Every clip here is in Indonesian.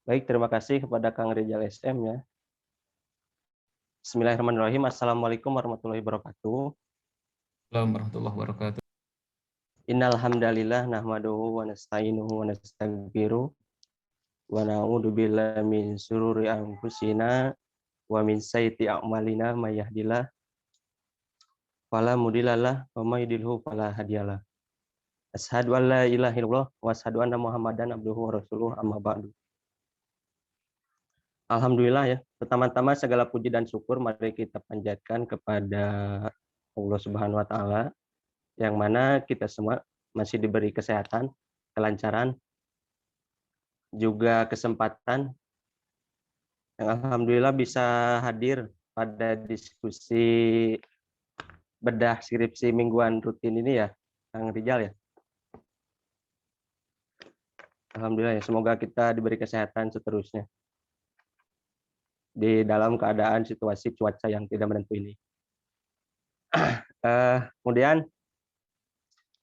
Baik, terima kasih kepada Kang Rizal SM ya. Bismillahirrahmanirrahim. Assalamualaikum warahmatullahi wabarakatuh. Assalamualaikum warahmatullahi wabarakatuh. Innal hamdalillah nahmaduhu wa nasta'inuhu wa nastaghfiruh wa na'udzu billahi min syururi anfusina wa min sayyiati a'malina may yahdihillahu fala mudhillalah wa may yudhlilhu fala hadiyalah. Asyhadu an la ilaha illallah wa asyhadu anna Muhammadan abduhu wa rasuluh amma ba'du. Alhamdulillah ya. Pertama-tama segala puji dan syukur mari kita panjatkan kepada Allah Subhanahu wa taala yang mana kita semua masih diberi kesehatan, kelancaran, juga kesempatan yang alhamdulillah bisa hadir pada diskusi bedah skripsi mingguan rutin ini ya, Kang Rizal ya. Alhamdulillah ya, semoga kita diberi kesehatan seterusnya di dalam keadaan situasi cuaca yang tidak menentu ini. Kemudian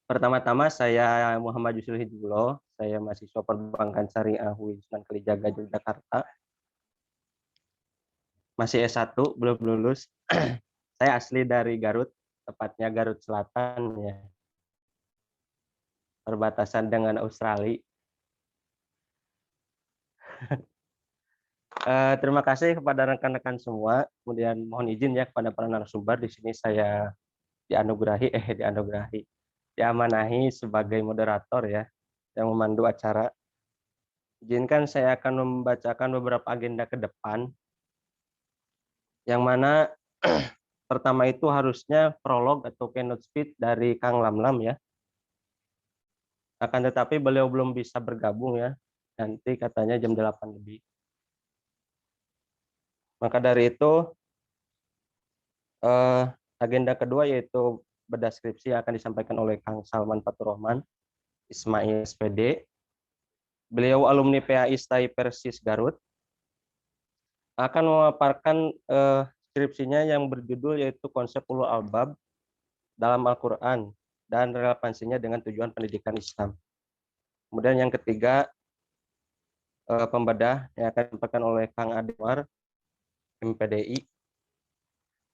pertama-tama saya Muhammad Yusril Hidayatullah, saya mahasiswa Perbankan Syariah UIN Sunan Kalijaga Yogyakarta. Masih S1, belum lulus. Saya asli dari Garut, tepatnya Garut Selatan ya. Perbatasan dengan Australia. Terima kasih kepada rekan-rekan semua. Kemudian mohon izin ya kepada para narasumber. Di sini saya diamanahi sebagai moderator ya, yang memandu acara. Izinkan saya akan membacakan beberapa agenda ke depan, yang mana pertama itu harusnya prolog atau keynote speech dari Kang Lamlam ya. Akan tetapi beliau belum bisa bergabung ya. Nanti katanya jam 8 lebih. Maka dari itu agenda kedua yaitu bedah skripsi yang akan disampaikan oleh Kang Salman Faturrahman Ismail SPD. Beliau alumni PAI STAI Persis Garut. Akan memaparkan skripsinya yang berjudul yaitu konsep ulul albab dalam Al-Quran dan relevansinya dengan tujuan pendidikan Islam. Kemudian yang ketiga, pembedah yang akan disampaikan oleh Kang Adewar MPDI.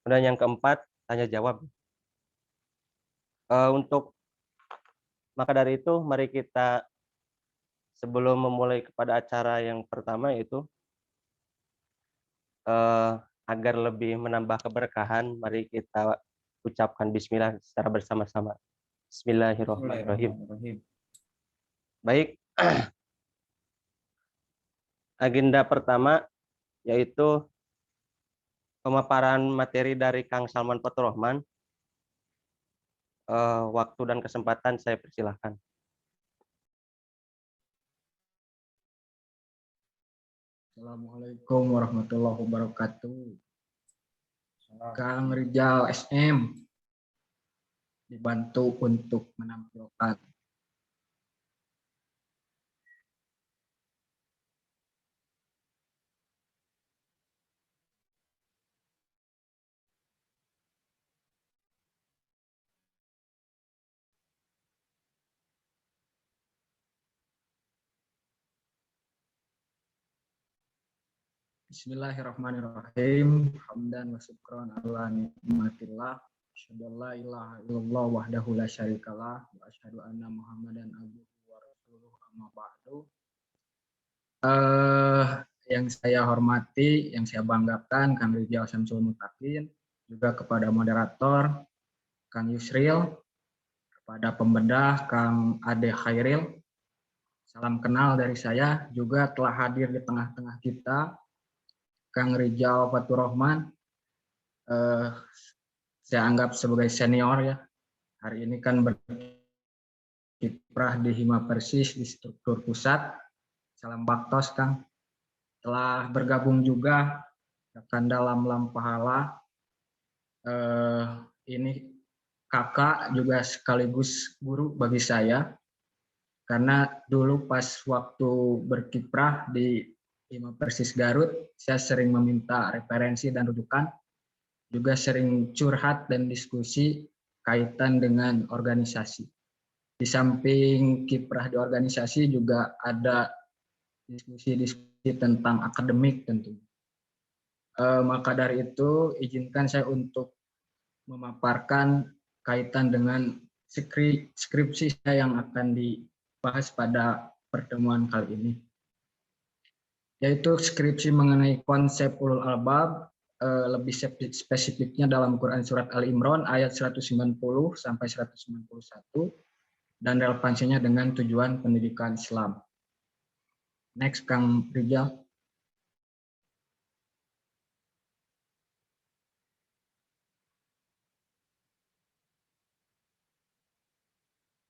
Kemudian yang keempat, tanya jawab. Maka dari itu mari kita sebelum memulai kepada acara yang pertama yaitu agar lebih menambah keberkahan, mari kita ucapkan bismillah secara bersama-sama. Bismillahirrahmanirrahim. Baik, agenda pertama yaitu pemaparan materi dari Kang Salman Faturrahman. Waktu dan kesempatan saya persilahkan. Assalamualaikum warahmatullahi wabarakatuh. Kang Rizal SM dibantu untuk menampilkan. Bismillahirrahmanirrahim. Hamdan wa syukran ala nikmatillah. Asyhadu an la ilaha illallah wahdahu la syarikalah wa asyhadu anna Muhammadan abduhu wa rasuluh amma ba'du. Yang saya hormati, yang saya banggakan Kang Rizal Syamsul Mutakin, juga kepada moderator Kang Yusril, kepada pembedah Kang Ade Khairil. Salam kenal dari saya, juga telah hadir di tengah-tengah kita Kang Rizal Faturrahman, saya anggap sebagai senior ya. Hari ini kan berkiprah di Hima Persis di struktur pusat. Salam baktos Kang. Telah bergabung juga rekan dalam Lam Pahala. Ini kakak juga sekaligus guru bagi saya. Karena dulu pas waktu berkiprah di Hima Persis Garut, saya sering meminta referensi dan rujukan, juga sering curhat dan diskusi kaitan dengan organisasi. Di samping kiprah di organisasi juga ada diskusi-diskusi tentang akademik tentunya. Maka dari itu izinkan saya untuk memaparkan kaitan dengan skripsi saya yang akan dibahas pada pertemuan kali ini, yaitu skripsi mengenai konsep ulul albab, lebih spesifiknya dalam Quran Surat Ali Imran ayat 190 sampai 191, dan relevansinya dengan tujuan pendidikan Islam. Next, Kang Rijal.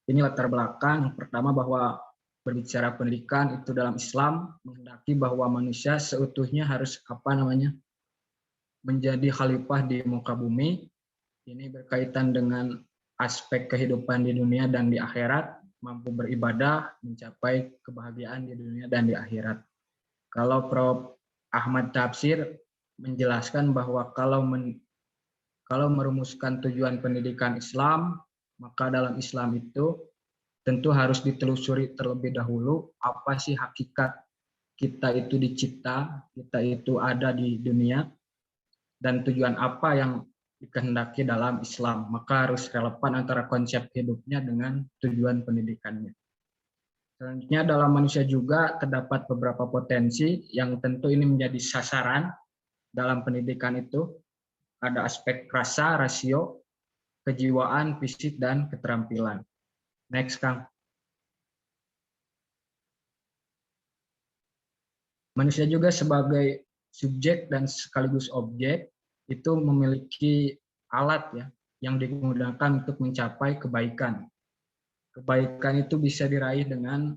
Ini latar belakang. Yang pertama, bahwa berbicara pendidikan itu dalam Islam menghendaki bahwa manusia seutuhnya harus menjadi khalifah di muka bumi. Ini berkaitan dengan aspek kehidupan di dunia dan di akhirat, mampu beribadah, mencapai kebahagiaan di dunia dan di akhirat. Kalau Prof. Ahmad Tafsir menjelaskan bahwa kalau merumuskan tujuan pendidikan Islam, maka dalam Islam itu tentu harus ditelusuri terlebih dahulu apa sih hakikat kita itu dicipta, kita itu ada di dunia, dan tujuan apa yang dikehendaki dalam Islam. Maka harus relevan antara konsep hidupnya dengan tujuan pendidikannya. Selanjutnya, dalam manusia juga terdapat beberapa potensi yang tentu ini menjadi sasaran dalam pendidikan itu. Ada aspek rasa, rasio, kejiwaan, fisik, dan keterampilan. Next, Kang. Manusia juga sebagai subjek dan sekaligus objek itu memiliki alat ya yang digunakan untuk mencapai kebaikan. Kebaikan itu bisa diraih dengan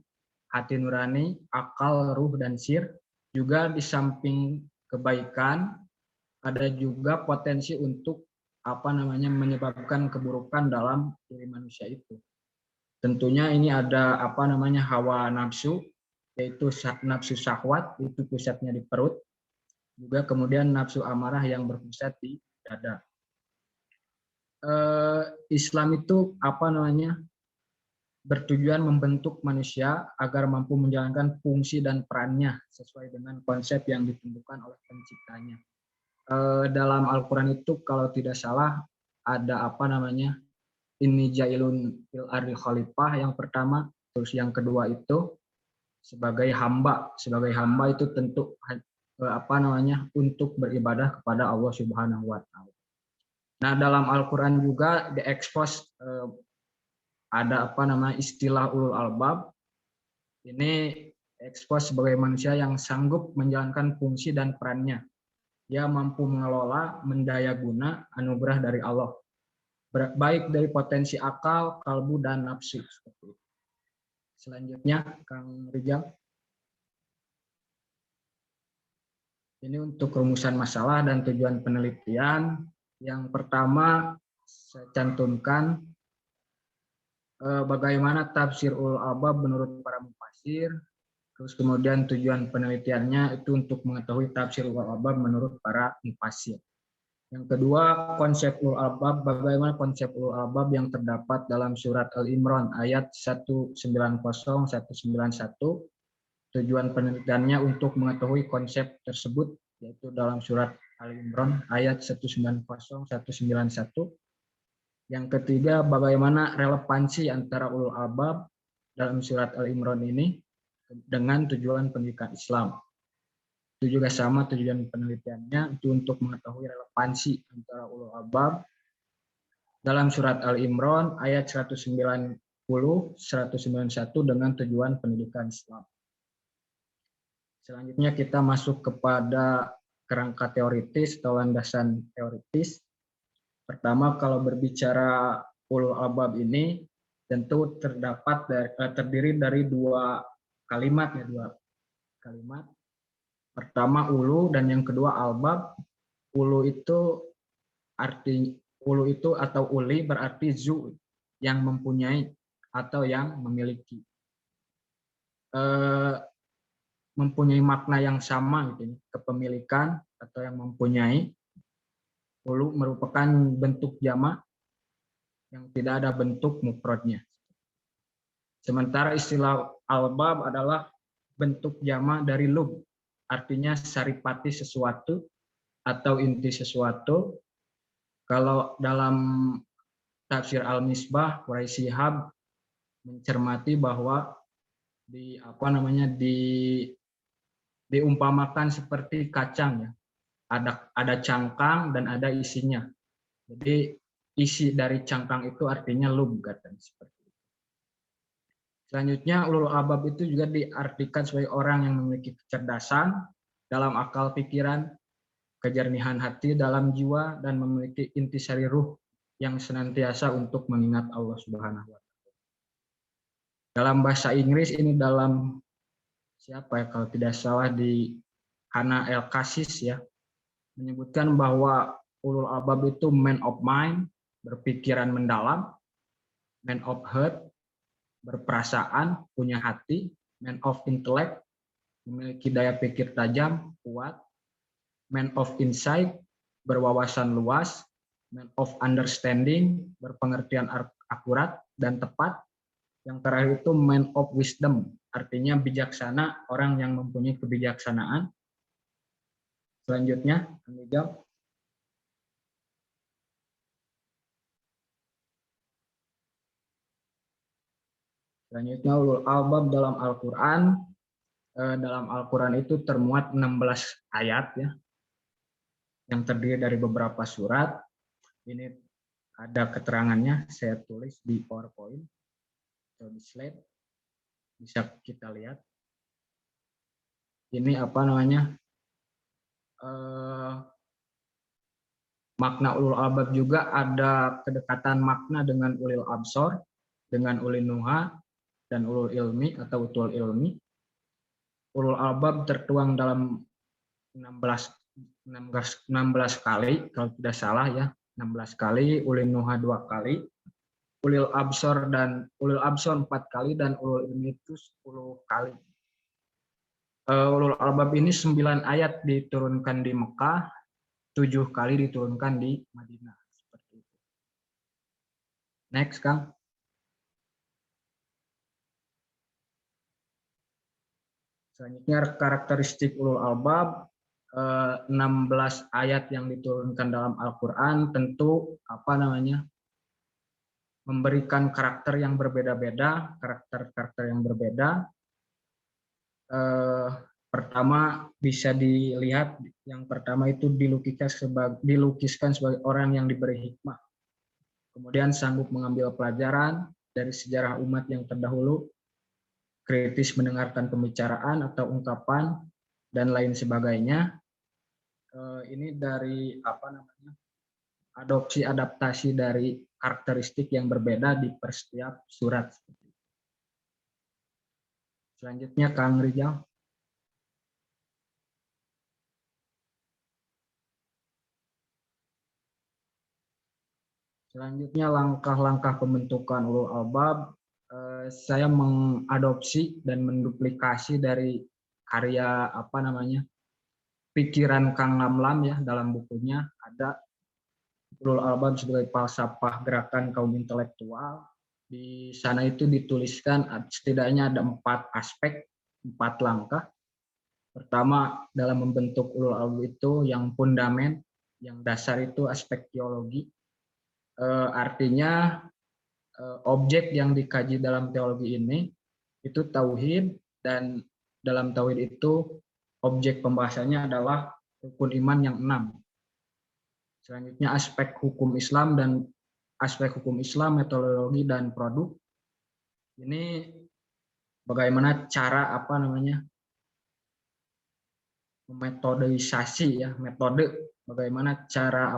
hati nurani, akal, ruh, dan sir. Juga di samping kebaikan ada juga potensi untuk menyebabkan keburukan dalam diri manusia itu. Tentunya ini ada hawa nafsu, yaitu nafsu syahwat, itu pusatnya di perut. Juga kemudian nafsu amarah yang berpusat di dada. Islam itu bertujuan membentuk manusia agar mampu menjalankan fungsi dan perannya sesuai dengan konsep yang ditentukan oleh penciptanya. Dalam Al-Quran itu kalau tidak salah ada inni jailun fil ardi khalifah yang pertama, terus yang kedua itu sebagai hamba itu tentu untuk beribadah kepada Allah Subhanahu wa taala. Nah, dalam Al-Quran juga diekspos ada istilah ulul albab. Ini ekspos sebagai manusia yang sanggup menjalankan fungsi dan perannya. Dia mampu mengelola, mendaya guna anugerah dari Allah, baik dari potensi akal, kalbu, dan nafsu. Selanjutnya, Kang Rijal. Ini untuk rumusan masalah dan tujuan penelitian. Yang pertama, saya cantumkan bagaimana tafsir ulul albab menurut para mufasir. Terus kemudian tujuan penelitiannya itu untuk mengetahui tafsir ulul albab menurut para mufasir. Yang kedua, konsep ulul albab, bagaimana konsep ulul albab yang terdapat dalam surat Al-Imran ayat 190-191. Tujuan penelitiannya untuk mengetahui konsep tersebut, yaitu dalam surat Al-Imran ayat 190-191. Yang ketiga, bagaimana relevansi antara ulul albab dalam surat Al-Imran ini dengan tujuan pendidikan Islam. Itu juga sama tujuan penelitiannya, itu untuk mengetahui relevansi antara ulul albab dalam surat Al-Imran ayat 190-191 dengan tujuan pendidikan Islam. Selanjutnya kita masuk kepada kerangka teoritis atau landasan teoritis. Pertama, kalau berbicara ulul albab ini tentu terdiri dari dua kalimat. Pertama ulu dan yang kedua albab. Ulu itu atau uli berarti zu, yang mempunyai atau yang memiliki. Mempunyai makna yang sama gitu, kepemilikan atau yang mempunyai. Ulu merupakan bentuk jamak yang tidak ada bentuk mufradnya. Sementara istilah albab adalah bentuk jamak dari lub, artinya saripati sesuatu atau inti sesuatu. Kalau dalam tafsir Al-Misbah, Quraisy Shihab mencermati bahwa diumpamakan seperti kacang ya. Ada cangkang dan ada isinya. Jadi isi dari cangkang itu artinya lub, katanya seperti itu. Selanjutnya ulul albab itu juga diartikan sebagai orang yang memiliki kecerdasan dalam akal pikiran, kejernihan hati dalam jiwa, dan memiliki intisari ruh yang senantiasa untuk mengingat Allah Subhanahu wa Ta'ala. Dalam bahasa Inggris ini dalam kalau tidak salah di Hana El Kasis ya, menyebutkan bahwa ulul albab itu man of mind, berpikiran mendalam, man of heart, berperasaan, punya hati, man of intellect, memiliki daya pikir tajam, kuat, man of insight, berwawasan luas, man of understanding, berpengertian akurat dan tepat. Yang terakhir itu man of wisdom, artinya bijaksana, orang yang mempunyai kebijaksanaan. Selanjutnya, kami jawab. Selanjutnya ulul albab dalam Al-Quran. Dalam Al-Quran itu termuat 16 ayat ya, yang terdiri dari beberapa surat. Ini ada keterangannya, saya tulis di PowerPoint atau di slide, bisa kita lihat. Ini makna ulul albab juga ada kedekatan makna dengan ulil absor, dengan ulil nuha, dan ulul ilmi atau utul ilmi. Ulul albab tertuang dalam 16 kali, kalau tidak salah ya, 16 kali, ulil nuha 2 kali, ulil absor 4 kali, dan ulul ilmi itu 10 kali. Ulul albab ini 9 ayat diturunkan di Mekah, 7 kali diturunkan di Madinah. Seperti itu. Next, Kang. Selanjutnya karakteristik ulul albab, 16 ayat yang diturunkan dalam Al-Quran tentu memberikan karakter yang berbeda-beda, karakter-karakter yang berbeda. Pertama bisa dilihat, yang pertama itu dilukiskan sebagai orang yang diberi hikmah, kemudian sanggup mengambil pelajaran dari sejarah umat yang terdahulu, kritis mendengarkan pembicaraan atau ungkapan dan lain sebagainya. Ini dari adaptasi dari karakteristik yang berbeda di setiap surat. Selanjutnya Kang Rijal. Selanjutnya langkah-langkah pembentukan ulul albab. Saya mengadopsi dan menduplikasi dari karya pikiran Kang Lamlam ya, dalam bukunya ada ulul albab sebagai falsafah gerakan kaum intelektual. Di sana itu dituliskan setidaknya ada 4 aspek, 4 langkah. Pertama, dalam membentuk ulul albab itu yang fundamen, yang dasar itu aspek teologi. Artinya objek yang dikaji dalam teologi ini itu tauhid, dan dalam tauhid itu objek pembahasannya adalah rukun iman yang 6. Selanjutnya aspek hukum Islam, metodologi dan produk. Ini bagaimana cara metodisasi ya, metode bagaimana cara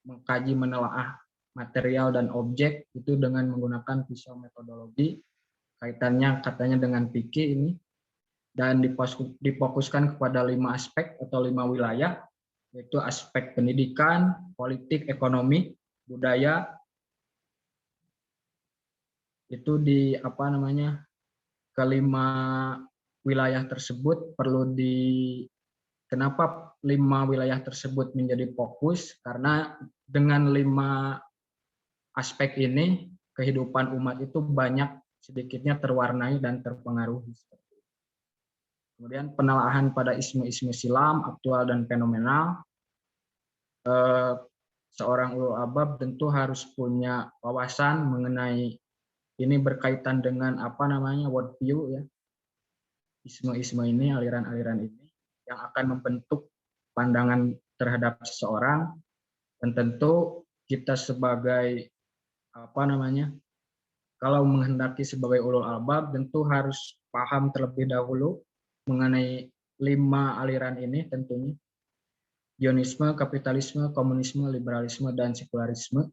mengkaji menelaah material dan objek itu dengan menggunakan pisau metodologi, kaitannya katanya dengan fikih ini, dan difokuskan kepada 5 aspek atau 5 wilayah, yaitu aspek pendidikan, politik, ekonomi, budaya. Itu di kelima wilayah tersebut perlu kenapa 5 wilayah tersebut menjadi fokus? Karena dengan 5 aspek ini kehidupan umat itu banyak sedikitnya terwarnai dan terpengaruhi. Kemudian penelaahan pada isme-isme silam, aktual dan fenomenal. Seorang ulul albab tentu harus punya wawasan mengenai ini berkaitan dengan apa namanya worldview ya. Isme-isme ini, aliran-aliran ini yang akan membentuk pandangan terhadap seseorang, dan tentu kita sebagai apa namanya, kalau menghendaki sebagai ulul albab tentu harus paham terlebih dahulu mengenai 5 aliran ini tentunya. Zionisme, kapitalisme, komunisme, liberalisme, dan sekularisme.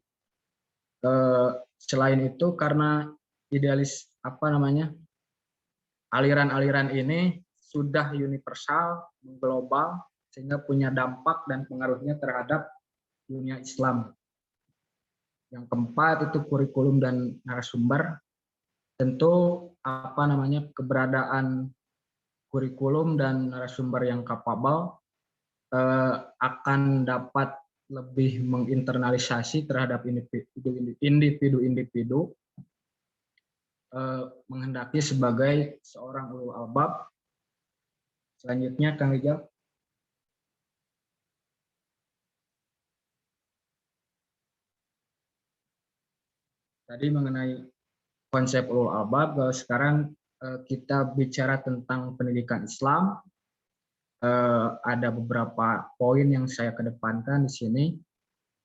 Selain itu karena idealis apa namanya, aliran-aliran ini sudah universal, global, sehingga punya dampak dan pengaruhnya terhadap dunia Islam. Yang keempat itu kurikulum dan narasumber. Tentu apa namanya, keberadaan kurikulum dan narasumber yang capable akan dapat lebih menginternalisasi terhadap individu-individu menghendaki sebagai seorang ulul albab. Selanjutnya Kang Rijal. Tadi mengenai konsep ulul albab, sekarang kita bicara tentang pendidikan Islam. Ada beberapa poin yang saya kedepankan di sini.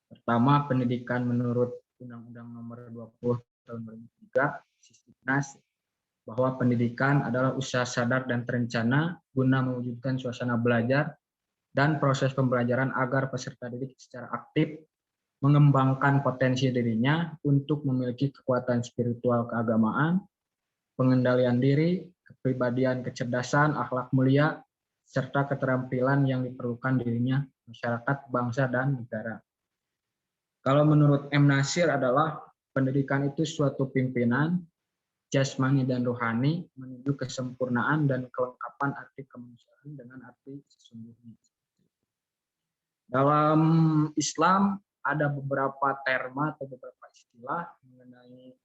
Pertama, pendidikan menurut Undang-Undang Nomor 20 Tahun 2003, Sisdiknas, bahwa pendidikan adalah usaha sadar dan terencana guna mewujudkan suasana belajar dan proses pembelajaran agar peserta didik secara aktif mengembangkan potensi dirinya untuk memiliki kekuatan spiritual keagamaan, pengendalian diri, kepribadian, kecerdasan, akhlak mulia, serta keterampilan yang diperlukan dirinya, masyarakat, bangsa, dan negara. Kalau menurut M. Nasir adalah pendidikan itu suatu pimpinan, jasmani dan rohani, menuju kesempurnaan dan kelengkapan arti kemanusiaan dengan arti sesungguhnya. Dalam Islam ada beberapa terma atau beberapa istilah mengenai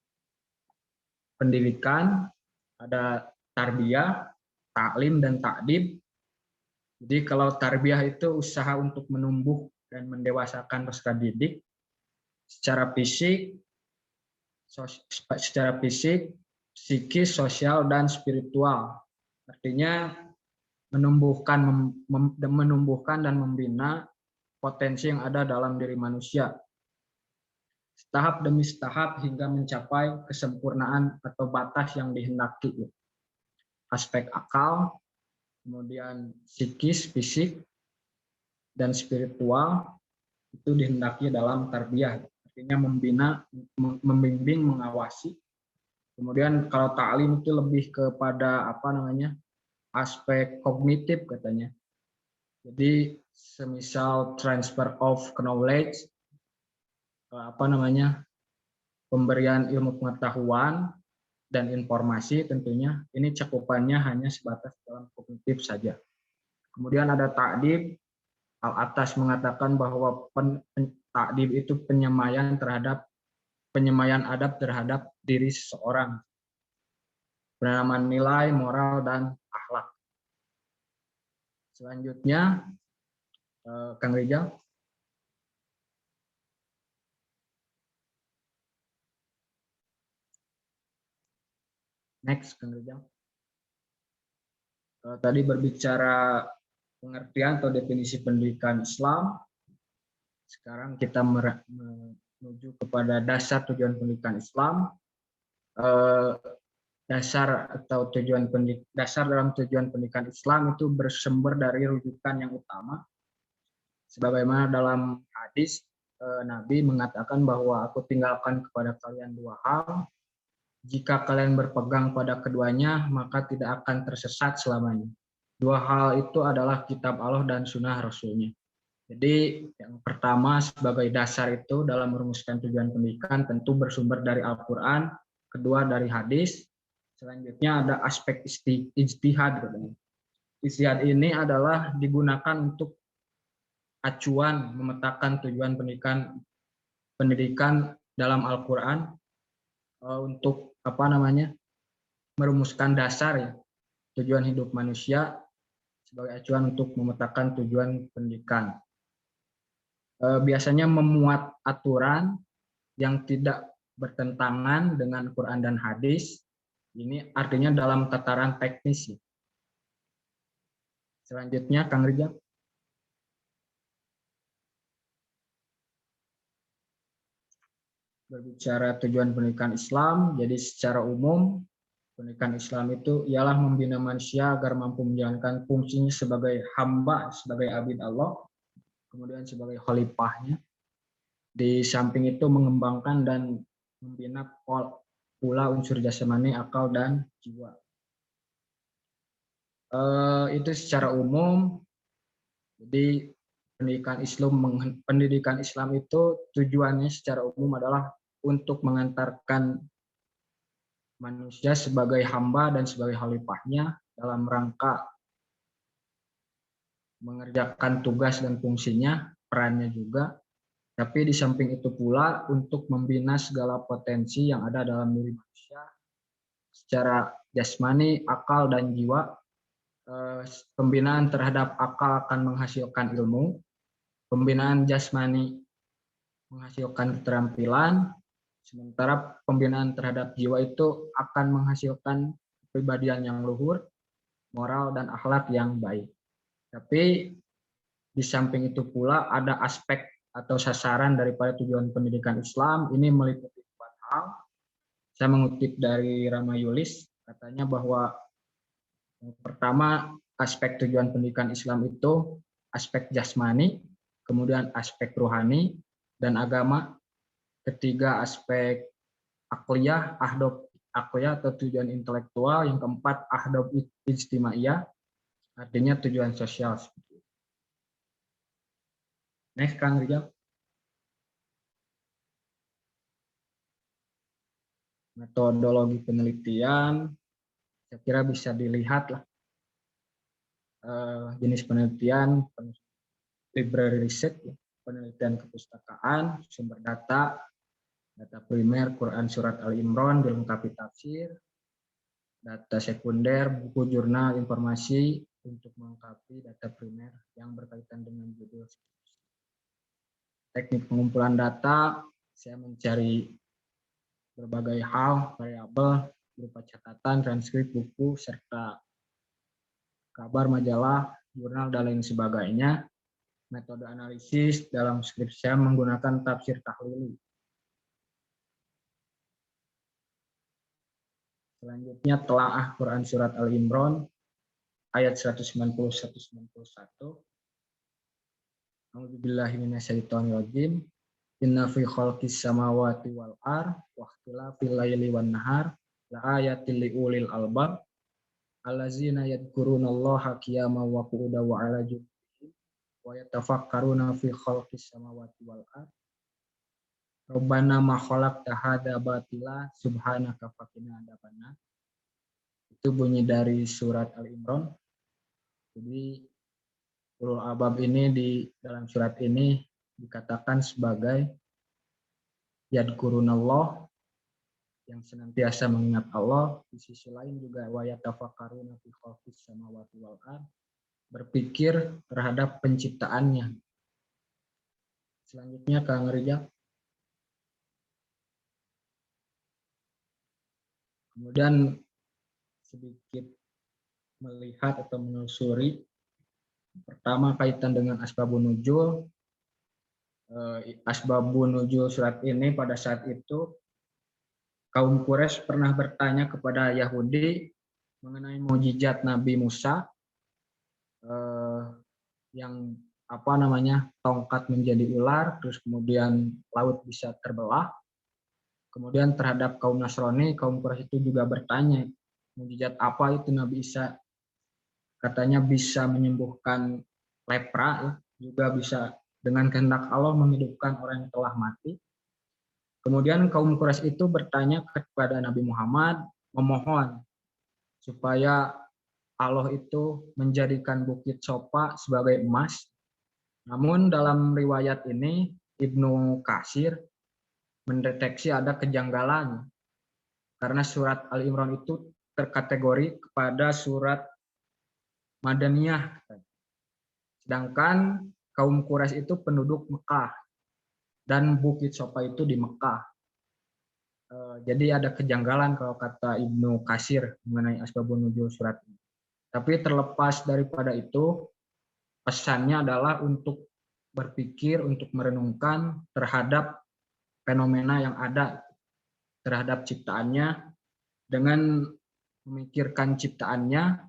pendidikan, ada tarbiyah, taklim, dan takdib. Jadi kalau tarbiyah itu usaha untuk menumbuh dan mendewasakan peserta didik secara fisik, psikis, sosial, dan spiritual. Artinya menumbuhkan dan membina potensi yang ada dalam diri manusia. Tahap demi tahap hingga mencapai kesempurnaan atau batas yang dihendaki. Aspek akal, kemudian psikis, fisik, dan spiritual itu dihendaki dalam tarbiyah. Artinya membina, membimbing, mengawasi. Kemudian kalau taklim itu lebih kepada apa namanya, aspek kognitif katanya. Jadi semisal transfer of knowledge, apa namanya, pemberian ilmu pengetahuan dan informasi, tentunya ini cakupannya hanya sebatas dalam kognitif saja. Kemudian ada takdib. Al atas mengatakan bahwa takdib itu penyemaian adab terhadap diri seseorang, penanaman nilai, moral, dan akhlak. Selanjutnya, Kang Rijal. Next, Kang Rijal. Tadi berbicara pengertian atau definisi pendidikan Islam. Sekarang kita menuju kepada dasar tujuan pendidikan Islam. Dasar dalam tujuan pendidikan Islam itu bersumber dari rujukan yang utama. Sebagaimana dalam hadis Nabi mengatakan bahwa aku tinggalkan kepada kalian 2 hal. Jika kalian berpegang pada keduanya, maka tidak akan tersesat selamanya. 2 hal itu adalah kitab Allah dan sunnah Rasulnya. Jadi yang pertama sebagai dasar itu dalam merumuskan tujuan pendidikan tentu bersumber dari Al-Quran, kedua dari hadis. Selanjutnya ada aspek ijtihad. Ijtihad ini adalah digunakan untuk acuan memetakan tujuan pendidikan dalam Al-Quran untuk apa namanya, merumuskan dasar ya, tujuan hidup manusia sebagai acuan untuk memetakan tujuan pendidikan. Biasanya memuat aturan yang tidak bertentangan dengan Quran dan hadis. Ini artinya dalam tataran teknis. Selanjutnya, Kang Rijal. Berbicara tujuan pendidikan Islam, jadi secara umum pendidikan Islam itu ialah membina manusia agar mampu menjalankan fungsinya sebagai hamba, sebagai abid Allah, kemudian sebagai khalifahnya. Di samping itu mengembangkan dan membina pula unsur jasmani, akal, dan jiwa. Itu secara umum. Jadi pendidikan Islam itu tujuannya secara umum adalah untuk mengantarkan manusia sebagai hamba dan sebagai khalifahnya dalam rangka mengerjakan tugas dan fungsinya, perannya juga. Tapi di samping itu pula untuk membina segala potensi yang ada dalam diri manusia secara jasmani, akal, dan jiwa. Pembinaan terhadap akal akan menghasilkan ilmu, pembinaan jasmani menghasilkan keterampilan, sementara pembinaan terhadap jiwa itu akan menghasilkan kepribadian yang luhur, moral, dan akhlak yang baik. Tapi di samping itu pula ada aspek atau sasaran daripada tujuan pendidikan Islam. Ini meliputi 4 hal. Saya mengutip dari Rama Yulis, katanya bahwa yang pertama, aspek tujuan pendidikan Islam itu aspek jasmani, kemudian aspek rohani dan agama. Ketiga, aspek akliyah, ahdab akliyah atau tujuan intelektual. Yang keempat, ahdab ijtimaiyah, artinya tujuan sosial. Next, Kang Rijal. Metodologi penelitian, saya kira bisa dilihat lah. Jenis penelitian, library research, penelitian kepustakaan, sumber data, data primer, Quran Surat Al-Imran, dilengkapi tafsir, data sekunder, buku jurnal, informasi untuk melengkapi data primer yang berkaitan dengan judul. Teknik pengumpulan data, saya mencari berbagai hal, variabel, berupa catatan, transkrip, buku, serta kabar, majalah, jurnal, dan lain sebagainya. Metode analisis dalam skripsi saya menggunakan tafsir tahlili. Selanjutnya telaah Quran Surat Al-Imran ayat 190-191. A'udzubillahi minasyaitonirrajim. Inna fi khalqis samawati wal ardh wa ikhtilafil laili wan nahar la ayatil liulil albab allazina yadhkurunallaha qiyaman wa qu'udan wa 'ala junubihim wa yatafakkaruna fi khalqis samawati wal ardh Rabbana ma khalaqta hadza batila subhanaka faqina adzabannar. Itu bunyi dari surat Al-Imran. Jadi ulul albab ini di dalam surat ini dikatakan sebagai yadhkurunallah, yang senantiasa mengingat Allah. Di sisi lain juga wa yatafakkaruna fi khalqis samawati wal ardh, berpikir terhadap penciptaannya. Selanjutnya Kang Rijal. Kemudian sedikit melihat atau menelusuri. Pertama, kaitan dengan asbabun nuzul. Asbabun nuzul surat ini pada saat itu kaum Quraisy pernah bertanya kepada Yahudi mengenai mukjizat Nabi Musa yang tongkat menjadi ular, terus kemudian laut bisa terbelah. Kemudian terhadap kaum Nasrani, kaum Quraisy itu juga bertanya mukjizat apa itu Nabi Isa. Katanya bisa menyembuhkan lepra, juga bisa dengan kehendak Allah menghidupkan orang yang telah mati. Kemudian kaum Quraisy itu bertanya kepada Nabi Muhammad, memohon supaya Allah itu menjadikan bukit Sofa sebagai emas. Namun dalam riwayat ini Ibnu Katsir mendeteksi ada kejanggalan, karena surat Al-Imran itu terkategori kepada surat Madaniyah. Sedangkan kaum Quraisy itu penduduk Mekah dan Bukit Sofa itu di Mekah. Jadi ada kejanggalan kalau kata Ibnu Katsir mengenai asbabun nuzul surat ini. Tapi terlepas daripada itu, pesannya adalah untuk berpikir, untuk merenungkan terhadap fenomena yang ada terhadap ciptaannya, dengan memikirkan ciptaannya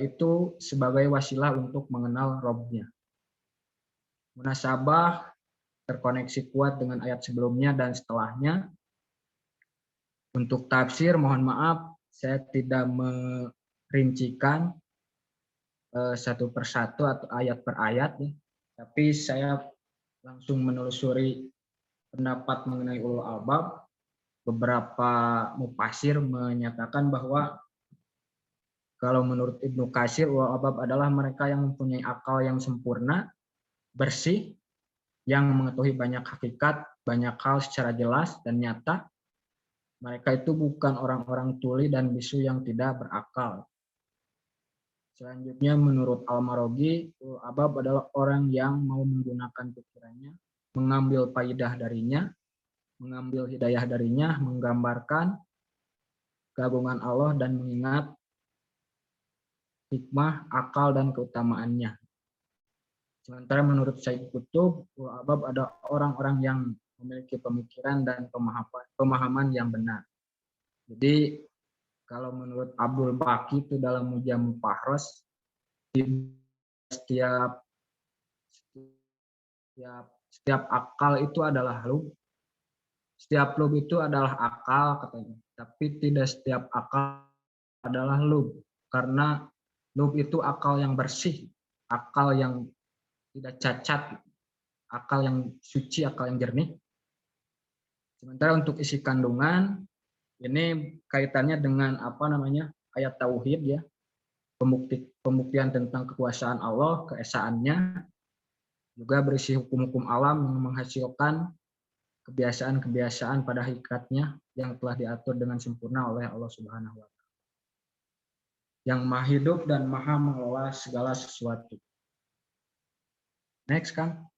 itu sebagai wasilah untuk mengenal Rabb-nya. Munasabah terkoneksi kuat dengan ayat sebelumnya dan setelahnya. Untuk tafsir, mohon maaf, saya tidak merincikan satu persatu atau ayat per ayat, tapi saya langsung menelusuri pendapat mengenai ulul albab. Beberapa mufasir menyatakan bahwa kalau menurut Ibnu Katsir, ulul albab adalah mereka yang mempunyai akal yang sempurna, bersih, yang mengetahui banyak hakikat, banyak hal secara jelas dan nyata. Mereka itu bukan orang-orang tuli dan bisu yang tidak berakal. Selanjutnya menurut Al-Maraghi, ulul albab adalah orang yang mau menggunakan pikirannya, mengambil faidah darinya, mengambil hidayah darinya, menggambarkan keagungan Allah dan mengingat hikmah, akal, dan keutamaannya. Sementara menurut Sayyid Qutb, ulul albab ada orang-orang yang memiliki pemikiran dan pemahaman yang benar. Jadi kalau menurut Abdul Baqi itu dalam Mujamul Fahros, setiap akal itu adalah lub. Setiap lub itu adalah akal katanya. Tapi tidak setiap akal adalah lub. Karena lub itu akal yang bersih, akal yang tidak cacat, akal yang suci, akal yang jernih. Sementara untuk isi kandungan ini kaitannya dengan ayat tauhid ya, pembuktian tentang kekuasaan Allah, keesaannya, juga berisi hukum-hukum alam yang menghasilkan kebiasaan-kebiasaan pada hakikatnya yang telah diatur dengan sempurna oleh Allah Subhanahu wa Ta'ala, yang maha hidup dan maha mengelola segala sesuatu. Next, Kang.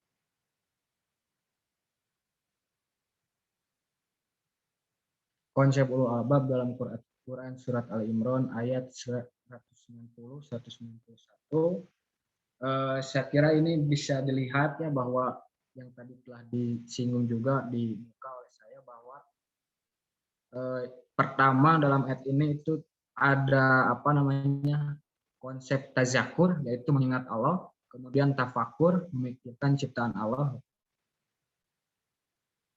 Konsep ulul albab dalam Quran surat Ali Imran ayat 190 191. Saya kira ini bisa dilihat ya bahwa yang tadi telah disinggung juga di muka oleh saya bahwa pertama dalam ayat ini itu ada konsep tazakur, yaitu mengingat Allah, kemudian tafakur, memikirkan ciptaan Allah.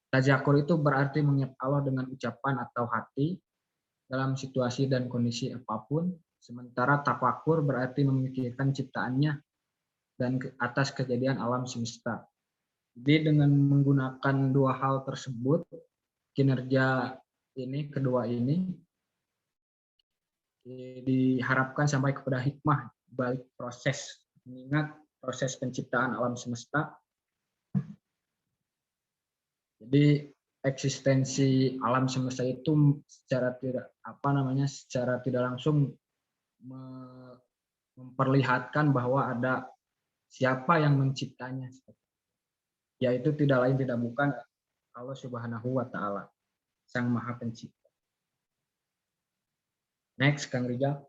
Tazakur itu berarti mengingat Allah dengan ucapan atau hati dalam situasi dan kondisi apapun, sementara tafakur berarti memikirkan ciptaannya dan atas kejadian alam semesta. Jadi dengan menggunakan dua hal tersebut, kinerja kedua ini diharapkan sampai kepada hikmah balik proses mengingat proses penciptaan alam semesta. Jadi eksistensi alam semesta itu secara tidak langsung memperlihatkan bahwa ada siapa yang menciptanya, yaitu tidak lain tidak bukan Allah Subhanahu wa Ta'ala, Sang Maha Pencipta. Next, Kang Rijal.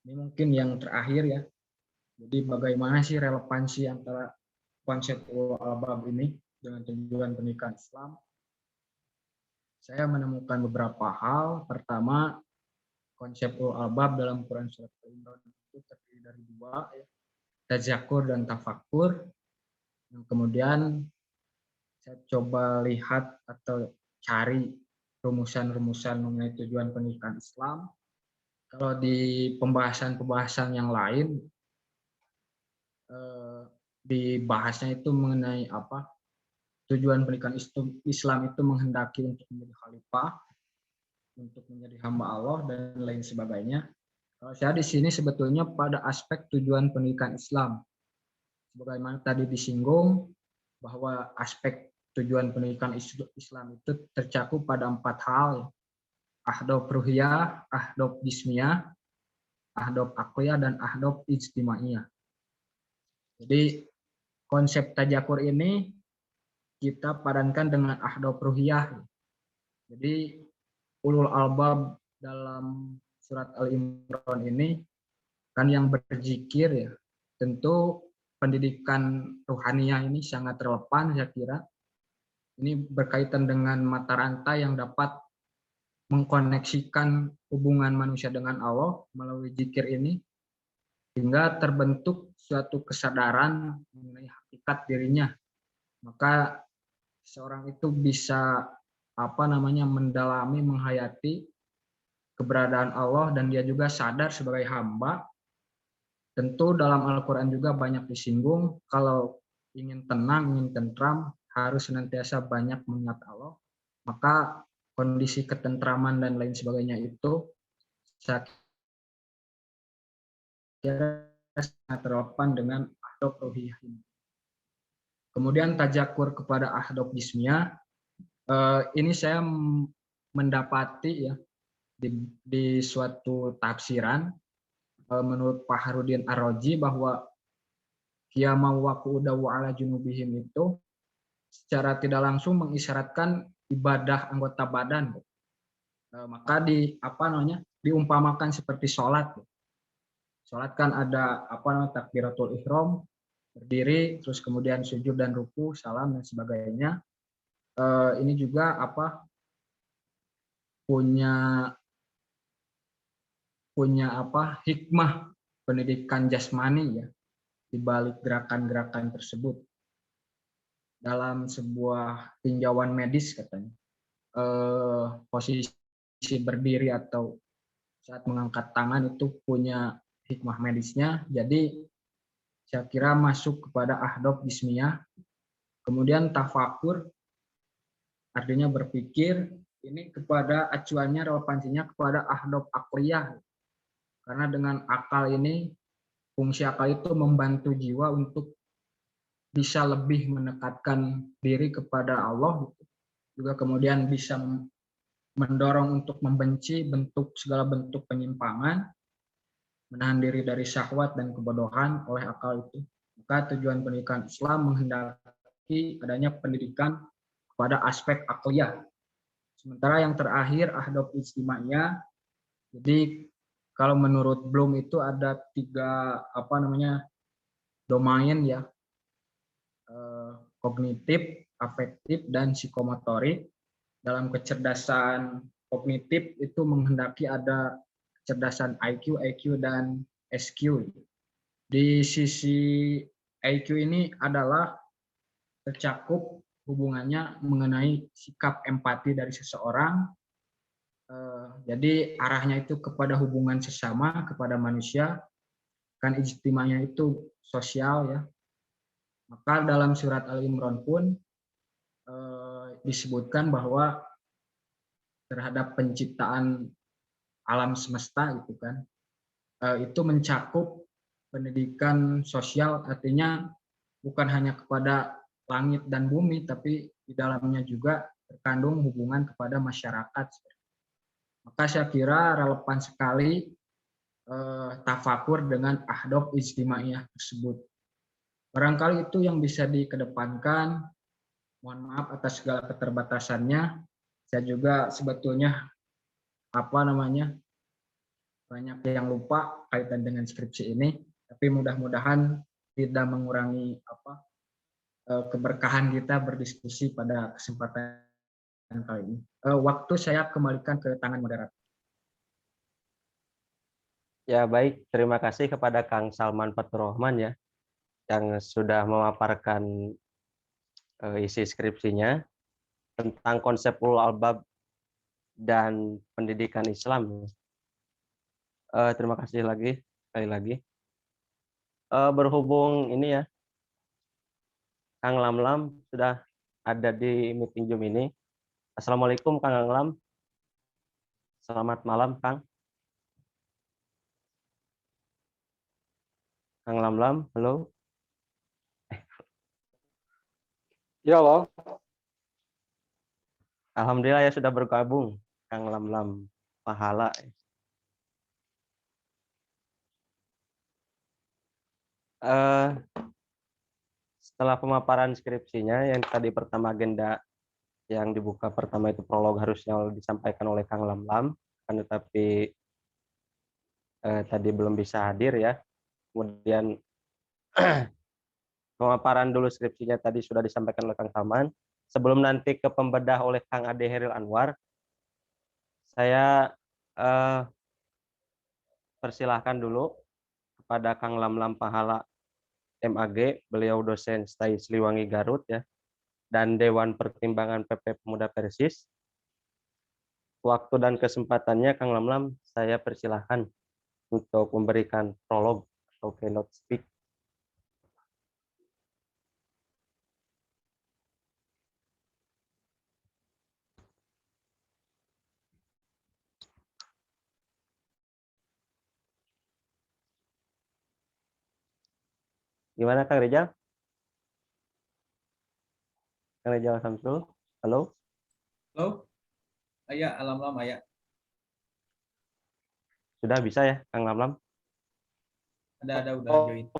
Ini mungkin yang terakhir ya. Jadi bagaimana sih relevansi antara konsep ulul albab ini dengan tujuan pendidikan Islam? Saya menemukan beberapa hal. Pertama, konsep ulul albab dalam Quran surat Al-Imran itu terdiri dari dua, ya, tazakur dan tafakur. Yang kemudian saya coba lihat atau cari rumusan-rumusan mengenai tujuan pendidikan Islam. Kalau di pembahasan-pembahasan yang lain, dibahasnya itu mengenai tujuan pendidikan Islam itu menghendaki untuk menjadi khalifah, untuk menjadi hamba Allah dan lain sebagainya. Kalau saya di sini sebetulnya pada aspek tujuan pendidikan Islam, sebagaimana tadi disinggung bahwa aspek tujuan pendidikan Islam itu tercakup pada 4 hal. Ahdaf ruhiyah, ahdaf jismiyah, ahdaf aqliyah, dan ahdaf ijtimaiyah. Jadi konsep tajakur ini kita padankan dengan ahdaf ruhiyah. Jadi ulul albab dalam surat Al-Imran ini kan yang berzikir ya. Tentu pendidikan ruhaniyah ini sangat relevan saya kira. Ini berkaitan dengan mata rantai yang dapat mengkoneksikan hubungan manusia dengan Allah melalui zikir ini hingga terbentuk suatu kesadaran mengenai hakikat dirinya. Maka seorang itu bisa mendalami, menghayati keberadaan Allah dan dia juga sadar sebagai hamba. Tentu dalam Al-Quran juga banyak disinggung kalau ingin tenang, ingin tentram harus senantiasa banyak mengingat Allah. Maka kondisi ketentraman dan lain sebagainya itu saya kira sangat relevan dengan ahdaf ruhiyah ini. Kemudian tajakur kepada ahdaf jismiyah, ini saya mendapati ya di suatu tafsiran menurut Pak Harudin Ar-Raji bahwa qiyama wa qu'uda wa ala junubihim itu secara tidak langsung mengisyaratkan ibadah anggota badan. Maka diumpamakan seperti sholat. Sholat kan ada takbiratul ihram, berdiri, terus kemudian sujud dan ruku, salam dan sebagainya. Ini juga punya hikmah pendidikan jasmani ya di balik gerakan-gerakan tersebut. Dalam sebuah tinjauan medis katanya, posisi berdiri atau saat mengangkat tangan itu punya hikmah medisnya. Jadi saya kira masuk kepada ahdaf jismiyah. Kemudian tafakur artinya berpikir, ini kepada acuannya, relevansinya kepada ahdaf aqliyah. Karena dengan akal ini, fungsi akal itu membantu jiwa untuk bisa lebih mendekatkan diri kepada Allah, juga kemudian bisa mendorong untuk membenci segala bentuk penyimpangan, menahan diri dari syahwat dan kebodohan oleh akal itu. Maka tujuan pendidikan Islam menghendaki adanya pendidikan pada aspek akliyah. Sementara yang terakhir ahdaf ijtimaiyah. Jadi kalau menurut Bloom itu ada 3 domain ya, kognitif, afektif, dan psikomotorik. Dalam kecerdasan kognitif itu menghendaki ada kecerdasan IQ, EQ, dan SQ. Di sisi IQ ini adalah tercakup hubungannya mengenai sikap empati dari seseorang. Jadi arahnya itu kepada hubungan sesama, kepada manusia. Kan ijtimanya itu sosial ya. Maka dalam surat Al-Imran pun disebutkan bahwa terhadap penciptaan alam semesta gitu kan, itu mencakup pendidikan sosial, artinya bukan hanya kepada langit dan bumi, tapi di dalamnya juga terkandung hubungan kepada masyarakat. Maka saya kira relevan sekali tafakur dengan ahdaf ijtimaiyah tersebut. Barangkali itu yang bisa dikedepankan. Mohon maaf atas segala keterbatasannya. Saya juga sebetulnya banyak yang lupa kaitan dengan skripsi ini, tapi mudah-mudahan tidak mengurangi keberkahan kita berdiskusi pada kesempatan kali ini. Waktu saya kembalikan ke tangan moderator. Ya baik, terima kasih kepada Kang Salman Faturrahman ya, yang sudah memaparkan isi skripsinya tentang konsep ulul albab dan pendidikan Islam. Terima kasih sekali lagi. Berhubung ini ya, Kang Lamlam sudah ada di meeting Zoom ini. Assalamualaikum Kang Lamlam. Selamat malam Kang. Kang Lamlam, halo. Ya, halo. Alhamdulillah ya sudah bergabung Kang Lam Pahala. Eh, Setelah pemaparan skripsinya yang tadi pertama agenda yang dibuka pertama itu prolog harusnya disampaikan oleh Kang Lam, kan tetapi tadi belum bisa hadir ya. Kemudian pemaparan dulu skripsinya tadi sudah disampaikan oleh Kang Salman. Sebelum nanti ke pembedah oleh Kang Ade Heril Anwar, saya persilahkan dulu kepada Kang Lam Pahala MAG, beliau dosen STAI Siliwangi Garut ya, dan Dewan Pertimbangan PP Pemuda Persis. Waktu dan kesempatannya Kang Lam saya persilahkan untuk memberikan prolog atau keynote speak. Gimana Kang Rizal? Kang Rizal Samsul, halo? Halo, ayah, alam ayah. Sudah bisa ya Kang Lam? Ada udah join.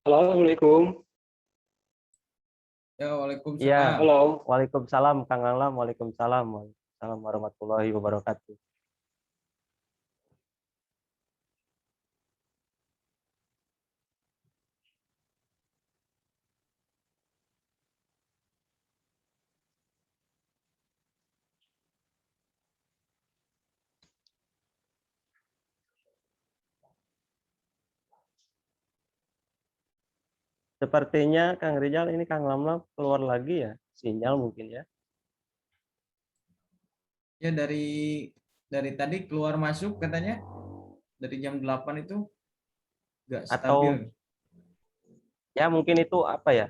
Halo, Assalamualaikum. Ya, Iya, waalaikumsalam. Halo. Waalaikumsalam Kang Lam, Waalaikumsalam. Waalaikumsalam warahmatullahi wabarakatuh. Sepertinya Kang Rizal ini Kang Lam keluar lagi ya, sinyal mungkin ya. Ya, dari tadi keluar masuk katanya dari jam 8 itu nggak stabil. Atau ya mungkin itu apa ya,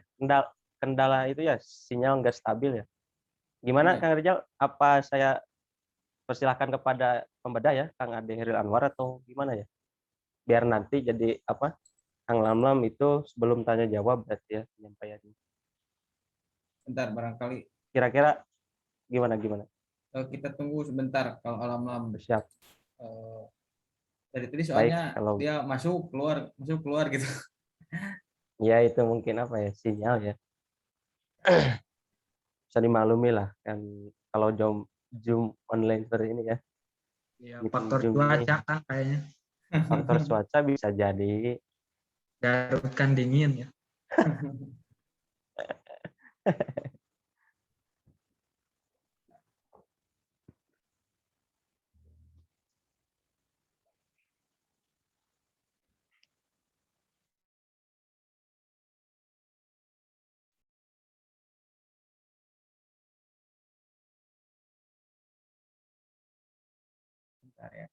kendala itu ya, sinyal nggak stabil ya. Gimana Iya. Kang Rizal, apa saya persilahkan kepada pembedah ya, Kang Ade Heril Anwar atau gimana ya? Biar nanti jadi apa, Kang Lam itu sebelum tanya jawab berarti ya penyampaiannya. Bentar, barangkali Kira-kira gimana? kita tunggu sebentar kalau alam Siap, dari tadi baik soalnya kalau dia masuk keluar gitu. ya itu mungkin apa ya, sinyal ya. Bisa dimaklumi lah kan kalau Zoom online seperti ini ya. Ya, Meeting faktor Zoom ini cuaca kan kayaknya. faktor cuaca bisa jadi. Garut kan dingin ya. Bentar ya.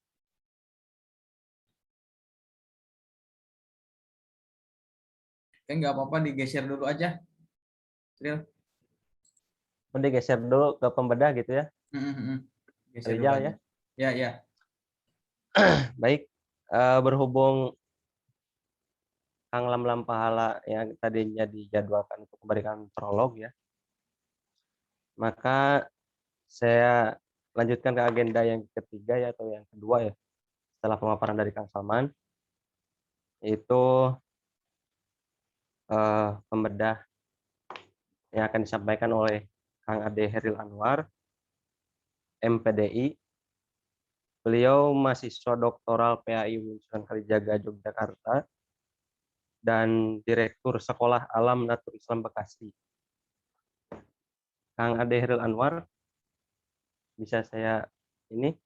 Kayak nggak apa-apa digeser dulu aja. Tril. Udah geser dulu ke pembedah gitu ya, Geser dulu Rizal aja. ya. Ya. Baik, berhubung Kang Lam Pahala yang tadinya dijadwalkan untuk memberikan prolog ya, maka saya lanjutkan ke agenda yang ketiga ya atau yang kedua ya setelah pemaparan dari Kang Salman, yaitu pembedah yang akan disampaikan oleh Kang Ade Heril Anwar, MPDI. Beliau mahasiswa doktoral PAI Sunan Kalijaga Yogyakarta dan Direktur Sekolah Alam Natur Islam Bekasi. Kang Ade Heril Anwar, bisa saya ini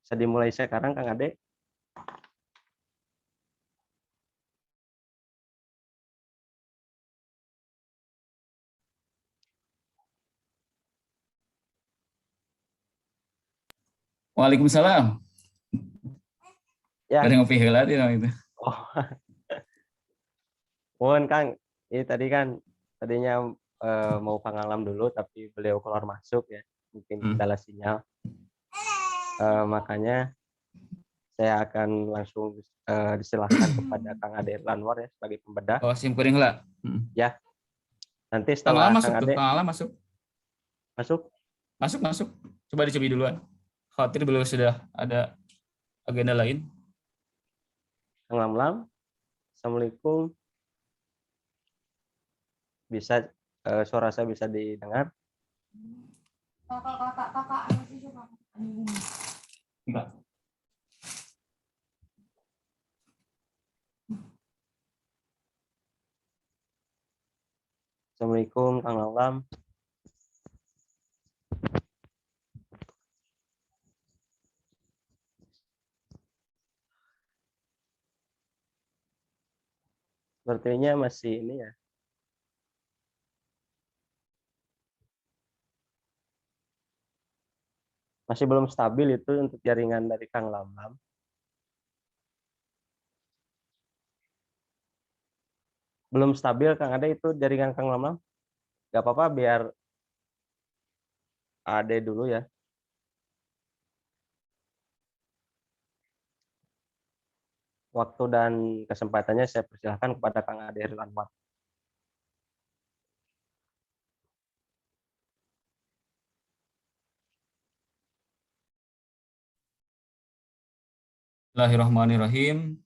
bisa dimulai sekarang Kang Ade. Waalaikumsalam. Ya. Ada ngopi heula itu. Oh, mohon Kang. Ini tadi kan tadinya mau Kang Alam dulu tapi beliau keluar masuk ya. mungkin Hmm. kendala sinyal. Makanya saya akan langsung disilahkan kepada Kang Ade Lanwar ya sebagai pembedah. Oh, sim kuring lah. Ya, nanti Kang Ala setelah masuk Kang tuh, Ade Kang Ala masuk. masuk, Coba dicoba duluan. Khawatir beliau sudah ada agenda lain. Kang Lamlam, Assalamualaikum. Bisa suara saya bisa didengar? Enggak. Assalamualaikum Kang Lamlam. Sepertinya masih ini ya. Masih belum stabil itu untuk jaringan dari Kang Lamlam. Belum stabil Kang Ade itu jaringan Kang Lamlam. Gak apa-apa biar Ade dulu ya. Waktu dan kesempatannya saya persilahkan kepada Kang Ade Lanwar. Bismillahirrahmanirrahim.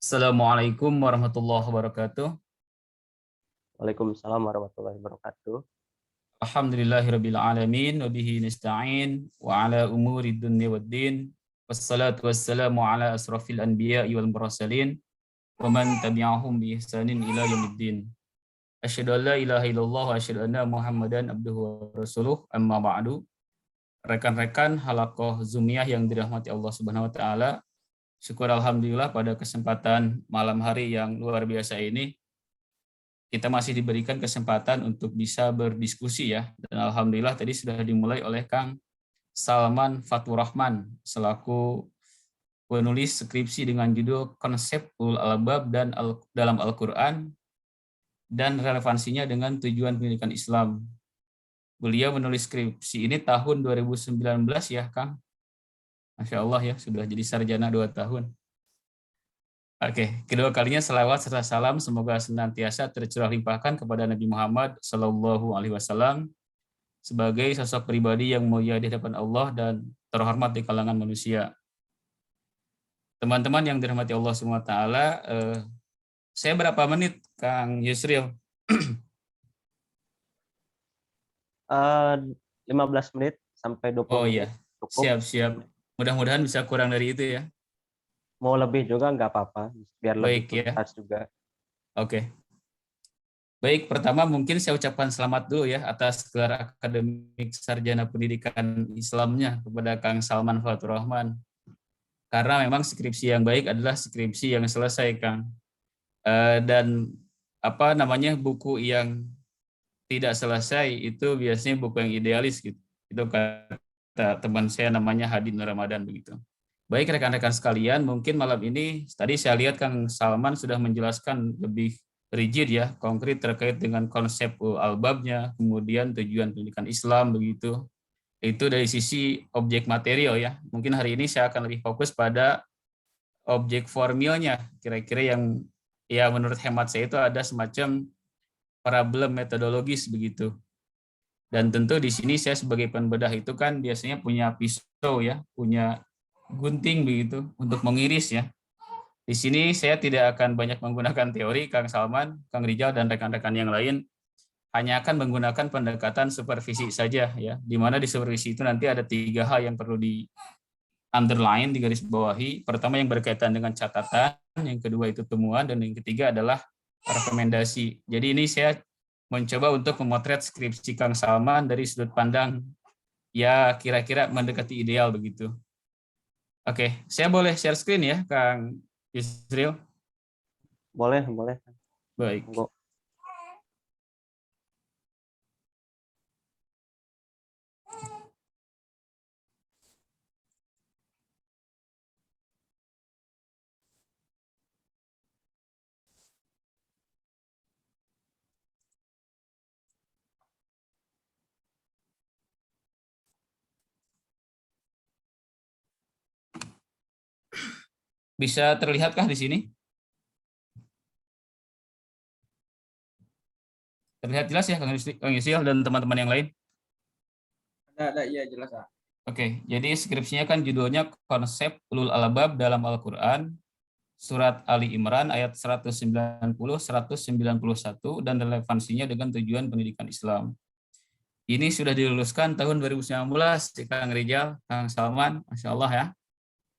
Assalamualaikum warahmatullahi wabarakatuh. Waalaikumsalam warahmatullahi wabarakatuh. Alhamdulillahirabbil alamin wa bihi nasta'in wa ala umuri dunya waddin. Wassalatu wassalamu ala asrafil anbiya'i wal mursalin wa man tabi'ahum bi ihsanin ila yaumiddin. Asyhadu an la ilaha illallah wa asyhadu anna Muhammadan abduhu wa rasuluh. Amma ba'du. Rekan-rekan halaqah Zumiyah yang dirahmati Allah Subhanahu wa taala. Syukur alhamdulillah pada kesempatan malam hari yang luar biasa ini kita masih diberikan kesempatan untuk bisa berdiskusi ya. Dan alhamdulillah tadi sudah dimulai oleh Kang Salman Fatur Rahman selaku penulis skripsi dengan judul Konsep Ulul Albab dan dalam Al-Qur'an dan relevansinya dengan tujuan pendidikan Islam. Beliau menulis skripsi ini tahun 2019 ya, Kang. Masya Allah ya, sudah jadi sarjana 2 tahun. Oke, kedua kalinya selawat serta salam semoga senantiasa tercurah limpahkan kepada Nabi Muhammad Sallallahu Alaihi Wasallam sebagai sosok pribadi yang mulia di hadapan Allah dan terhormat di kalangan manusia. Teman-teman yang dirahmati Allah SWT, saya berapa menit, Kang Yusril? 15 menit sampai 20 Oh menit. iya, Cukup. siap. Mudah-mudahan bisa kurang dari itu ya. Mau lebih juga nggak apa-apa, biar Baik, lebih ya. tuntas juga. Oke. Baik, pertama mungkin saya ucapkan selamat dulu ya atas gelar akademik sarjana pendidikan Islamnya kepada Kang Salman Fatur Rahman. Karena memang skripsi yang baik adalah skripsi yang selesai, Kang. Dan buku yang tidak selesai itu biasanya buku yang idealis gitu. Itu kata teman saya namanya Hadi Nur Ramadan begitu. Baik rekan-rekan sekalian, mungkin malam ini tadi saya lihat Kang Salman sudah menjelaskan lebih rigid ya, konkret terkait dengan konsep albabnya, kemudian tujuan pendidikan Islam begitu. Itu dari sisi objek material ya. Mungkin hari ini saya akan lebih fokus pada objek formilnya. Kira-kira yang ya menurut hemat saya itu ada semacam problem metodologis begitu. Dan tentu di sini saya sebagai pembedah itu kan biasanya punya pisau ya, punya gunting begitu untuk mengiris ya. Di sini saya tidak akan banyak menggunakan teori, Kang Salman, Kang Rijal, dan rekan-rekan yang lain. Hanya akan menggunakan pendekatan supervisi saja ya. Di mana di supervisi itu nanti ada 3 hal yang perlu di underline, di garis bawahi. Pertama yang berkaitan dengan catatan, yang kedua itu temuan, dan yang ketiga adalah rekomendasi. Jadi ini saya mencoba untuk memotret skripsi Kang Salman dari sudut pandang ya kira-kira mendekati ideal begitu. Oke, saya boleh share screen ya, Kang Yusril? Boleh. Baik. Monggo. Bisa terlihatkah di sini? Terlihat jelas ya Kang Yusil dan teman-teman yang lain? Ada, iya jelas, Kak. Oke, jadi skripsinya kan judulnya Konsep Ulul Albab dalam Al-Quran, Surat Ali Imran ayat 190-191 dan relevansinya dengan tujuan pendidikan Islam. Ini sudah diluluskan tahun 2019, Kang Rijal, Kang Salman, Masya Allah ya.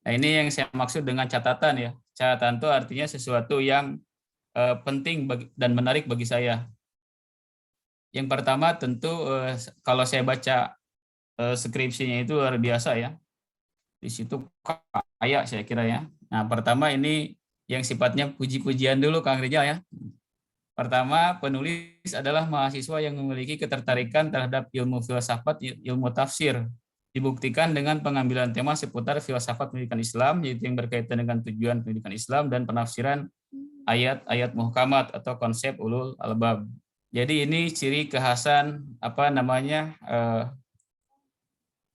Nah ini yang saya maksud dengan catatan ya. Catatan itu artinya sesuatu yang penting dan menarik bagi saya. Yang pertama tentu kalau saya baca skripsinya itu luar biasa ya. Di situ kaya saya kira ya. Nah pertama ini yang sifatnya puji-pujian dulu Kang Rijal ya. Pertama, penulis adalah mahasiswa yang memiliki ketertarikan terhadap ilmu filsafat, ilmu tafsir. Dibuktikan dengan pengambilan tema seputar filsafat pendidikan Islam, yaitu yang berkaitan dengan tujuan pendidikan Islam dan penafsiran ayat-ayat muhkamat atau konsep ulul albab. Jadi ini ciri kekhasan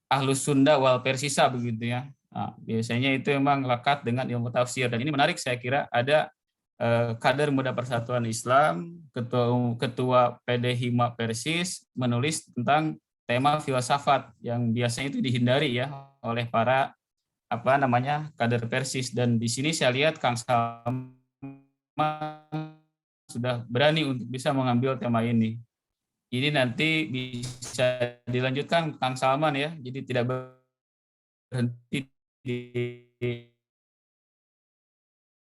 Ahlus Sunda wal Persisa begitu ya. Nah, biasanya itu memang lekat dengan ilmu tafsir dan ini menarik saya kira ada kader Muda Persatuan Islam, ketua PD Hima Persis menulis tentang tema filsafat yang biasanya itu dihindari ya oleh para kader Persis dan di sini saya lihat Kang Salman sudah berani untuk bisa mengambil tema ini. Ini nanti bisa dilanjutkan Kang Salman ya, jadi tidak berhenti di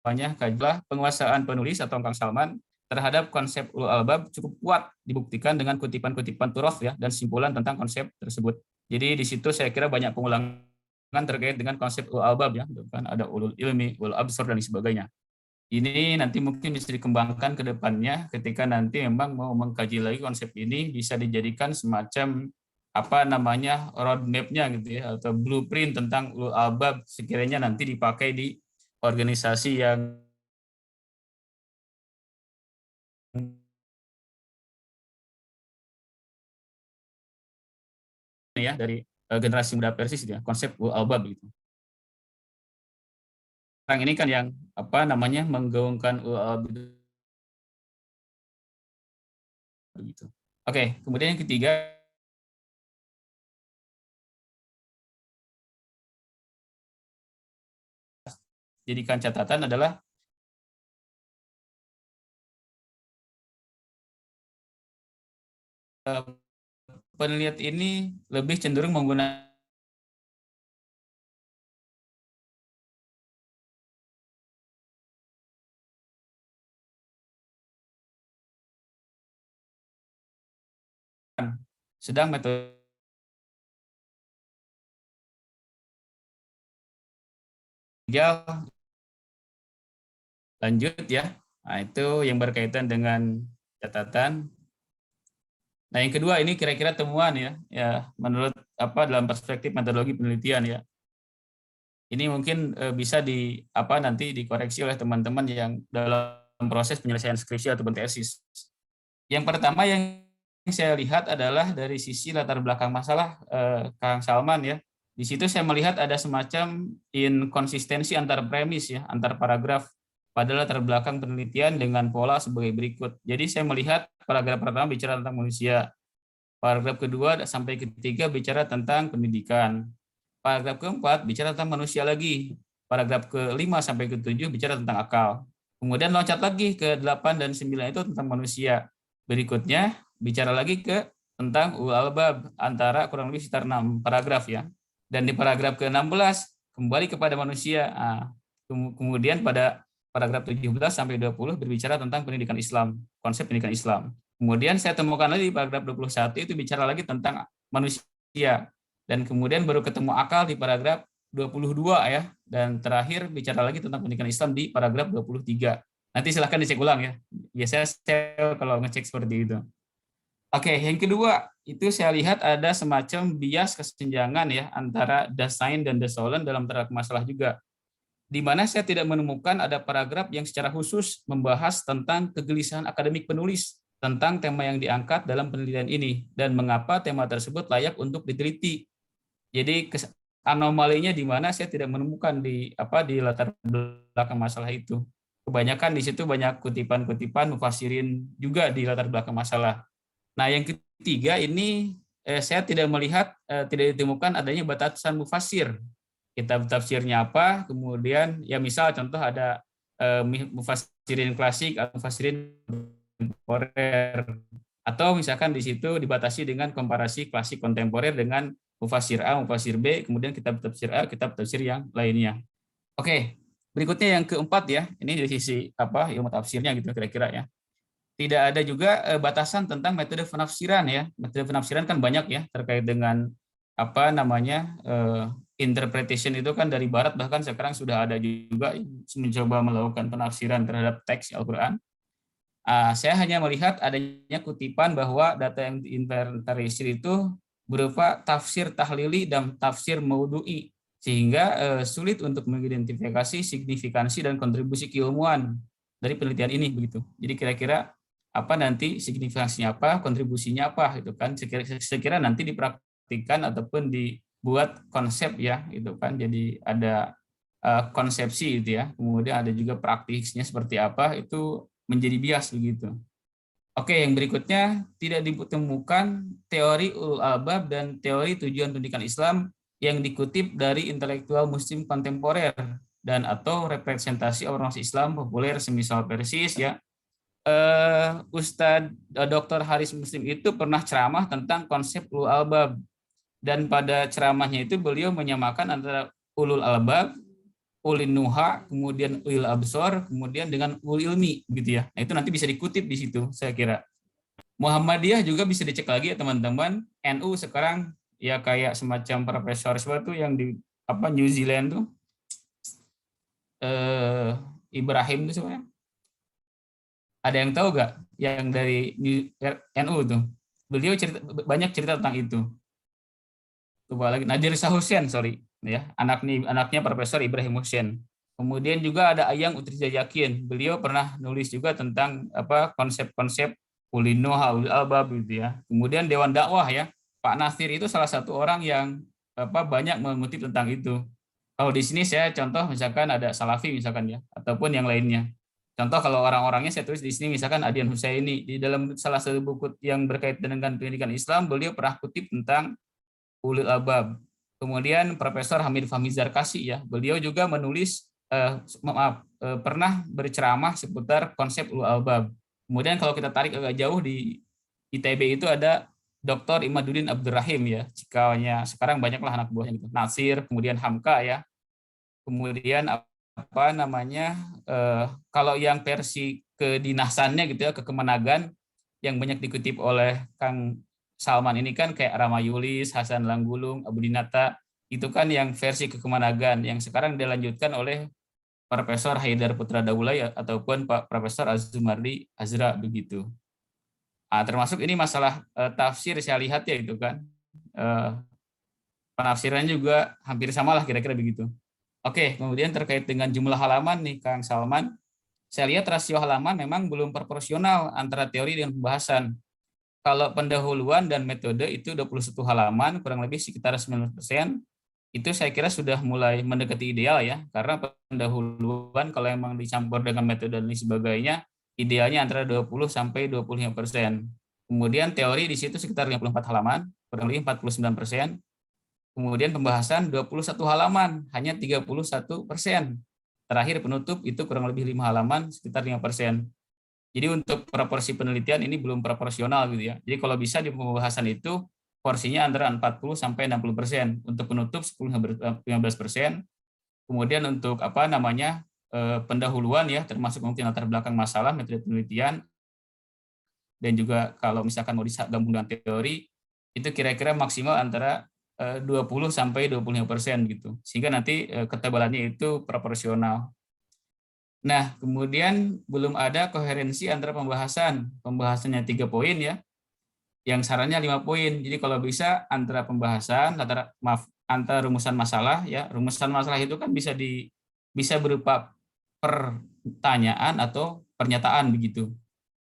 kajian penguasaan penulis atau Kang Salman terhadap konsep ulul albab cukup kuat dibuktikan dengan kutipan-kutipan turaf ya dan simpulan tentang konsep tersebut. Jadi di situ saya kira banyak pengulangan terkait dengan konsep ulul albab ya, kan ada ulul ilmi, ulul absar dan sebagainya. Ini nanti mungkin bisa dikembangkan ke depannya ketika nanti memang mau mengkaji lagi konsep ini bisa dijadikan semacam roadmap-nya gitu ya atau blueprint tentang ulul albab sekiranya nanti dipakai di organisasi yang ya dari generasi muda Persis ya konsep ulul albab gitu. Sekarang ini kan yang menggaungkan ulul albab begitu. Oke, kemudian yang ketiga jadikan catatan adalah penelitian ini lebih cenderung menggunakan sedang metode lanjut ya. Nah, itu yang berkaitan dengan catatan. Nah, yang kedua ini kira-kira temuan ya menurut dalam perspektif metodologi penelitian ya. Ini mungkin bisa nanti dikoreksi oleh teman-teman yang dalam proses penyelesaian skripsi atau tesis. Yang pertama yang saya lihat adalah dari sisi latar belakang masalah Kang Salman ya. Di situ saya melihat ada semacam inkonsistensi antar premis ya, antar paragraf pada latar belakang penelitian dengan pola sebagai berikut. Jadi saya melihat paragraf pertama bicara tentang manusia, paragraf kedua sampai ketiga bicara tentang pendidikan, paragraf keempat bicara tentang manusia lagi, paragraf kelima sampai ketujuh bicara tentang akal. Kemudian loncat lagi ke 8 dan 9 itu tentang manusia. Berikutnya bicara lagi ke tentang ulul albab antara kurang lebih sekitar 6 paragraf ya. Dan di paragraf ke-16 kembali kepada manusia. Nah, kemudian pada paragraf 17 sampai 20 berbicara tentang pendidikan Islam, konsep pendidikan Islam. Kemudian saya temukan lagi di paragraf 21 itu bicara lagi tentang manusia. Dan kemudian baru ketemu akal di paragraf 22 ya. Dan terakhir bicara lagi tentang pendidikan Islam di paragraf 23. Nanti silahkan dicek ulang ya. Biasanya saya kalau ngecek seperti itu. Oke, yang kedua itu saya lihat ada semacam bias kesenjangan ya antara Dasein dan Desollen dalam terhadap masalah juga. Di mana saya tidak menemukan ada paragraf yang secara khusus membahas tentang kegelisahan akademik penulis tentang tema yang diangkat dalam penelitian ini dan mengapa tema tersebut layak untuk diteliti. Jadi anomalinya di mana saya tidak menemukan di latar belakang masalah itu. Kebanyakan di situ banyak kutipan-kutipan mufassirin juga di latar belakang masalah. Nah, yang ketiga ini saya tidak melihat, tidak ditemukan adanya batasan mufassir. Kitab tafsirnya apa, kemudian ya misal contoh ada mufassirin klasik atau mufassirin kontemporer, atau misalkan di situ dibatasi dengan komparasi klasik kontemporer dengan mufassir A, mufassir B, kemudian kitab tafsir A, kitab tafsir yang lainnya. Oke, berikutnya yang keempat ya, ini dari sisi ilmu tafsirnya gitu kira-kira ya. Tidak ada juga batasan tentang metode penafsiran ya. Metode penafsiran kan banyak ya terkait dengan interpretation itu kan dari barat, bahkan sekarang sudah ada juga mencoba melakukan penafsiran terhadap teks Al-Qur'an. Saya hanya melihat adanya kutipan bahwa data yang diinventarisir itu berupa tafsir tahlili dan tafsir maudu'i, sehingga sulit untuk mengidentifikasi signifikansi dan kontribusi keilmuan dari penelitian ini begitu. Jadi kira-kira apa nanti signifikansinya apa, kontribusinya apa gitu kan. Sekira nanti dipraktikkan ataupun dibuat konsep ya gitu kan. Jadi ada konsepsi itu ya. Kemudian ada juga praktiknya seperti apa, itu menjadi bias begitu. Oke, yang berikutnya tidak ditemukan teori ulul albab dan teori tujuan pendidikan Islam yang dikutip dari intelektual muslim kontemporer dan atau representasi orang Islam populer semisal Persis ya. Ustadz Dr. Haris Muslim itu pernah ceramah tentang konsep ulul albab, dan pada ceramahnya itu beliau menyamakan antara ulul albab, ulin nuha, kemudian ulil absor, kemudian dengan ulil ilmi gitu ya. Nah, itu nanti bisa dikutip di situ saya kira. Muhammadiyah juga bisa dicek lagi ya teman-teman. NU sekarang ya kayak semacam profesor sesuatu yang di New Zealand tuh Ibrahim itu sebenarnya. Ada yang tahu nggak yang dari NU tuh? Beliau banyak cerita tentang itu. Coba lagi Nadir Shah Hussein, sorry ya, anaknya Profesor Ibrahim Hussein. Kemudian juga ada Ayang Utriza Yakin, beliau pernah nulis juga tentang konsep-konsep ulino ulul albab gitu ya. Kemudian Dewan Dakwah ya, Pak Nasir itu salah satu orang yang banyak mengutip tentang itu. Kalau di sini saya contoh misalkan ada Salafi misalkan ya, ataupun yang lainnya. Contoh kalau orang-orangnya saya tulis di sini misalkan Adian Husaini, di dalam salah satu buku yang berkaitan dengan pendidikan Islam, beliau pernah kutip tentang ulul albab. Kemudian Profesor Hamid Fahmi Zarkasi ya, beliau juga menulis pernah berceramah seputar konsep ulul albab. Kemudian kalau kita tarik agak jauh di ITB itu ada Dr. Imaduddin Abdurrahim ya, sekarang banyaklah anak buahnya gitu. Nasir, kemudian Hamka ya. Kemudian kalau yang versi kedinasannya gitu ya, kekemenagan yang banyak dikutip oleh Kang Salman ini kan kayak Rama Yulis, Hasan Langgulung, Abu Dinata, itu kan yang versi kekemenagan yang sekarang dilanjutkan oleh Profesor Haidar Putra Daula ya, ataupun Pak Profesor Azumardi Azra begitu. Termasuk ini masalah tafsir saya lihat ya itu kan. Penafsirannya juga hampir sama lah kira-kira begitu. Oke, kemudian terkait dengan jumlah halaman nih Kang Salman, saya lihat rasio halaman memang belum proporsional antara teori dengan pembahasan. Kalau pendahuluan dan metode itu 21 halaman, kurang lebih sekitar 9%, itu saya kira sudah mulai mendekati ideal ya, karena pendahuluan kalau memang dicampur dengan metode dan sebagainya, idealnya antara 20-25%. Kemudian teori di situ sekitar 54 halaman, kurang lebih 49%. Kemudian pembahasan 21 halaman, hanya 31%. Terakhir penutup itu kurang lebih 5 halaman, sekitar 5%. Jadi untuk proporsi penelitian ini belum proporsional gitu ya. Jadi kalau bisa di pembahasan itu porsinya antara 40-60%, untuk penutup 10-15%. Kemudian untuk pendahuluan ya, termasuk mungkin latar belakang masalah, metode penelitian, dan juga kalau misalkan mau digabung dengan teori, itu kira-kira maksimal antara 20-25% gitu. Sehingga nanti ketebalannya itu proporsional. Nah, kemudian belum ada koherensi antara pembahasan. Pembahasannya 3 poin ya, yang sarannya 5 poin. Jadi kalau bisa antara pembahasan, antara rumusan masalah ya, rumusan masalah itu kan bisa berupa pertanyaan atau pernyataan begitu.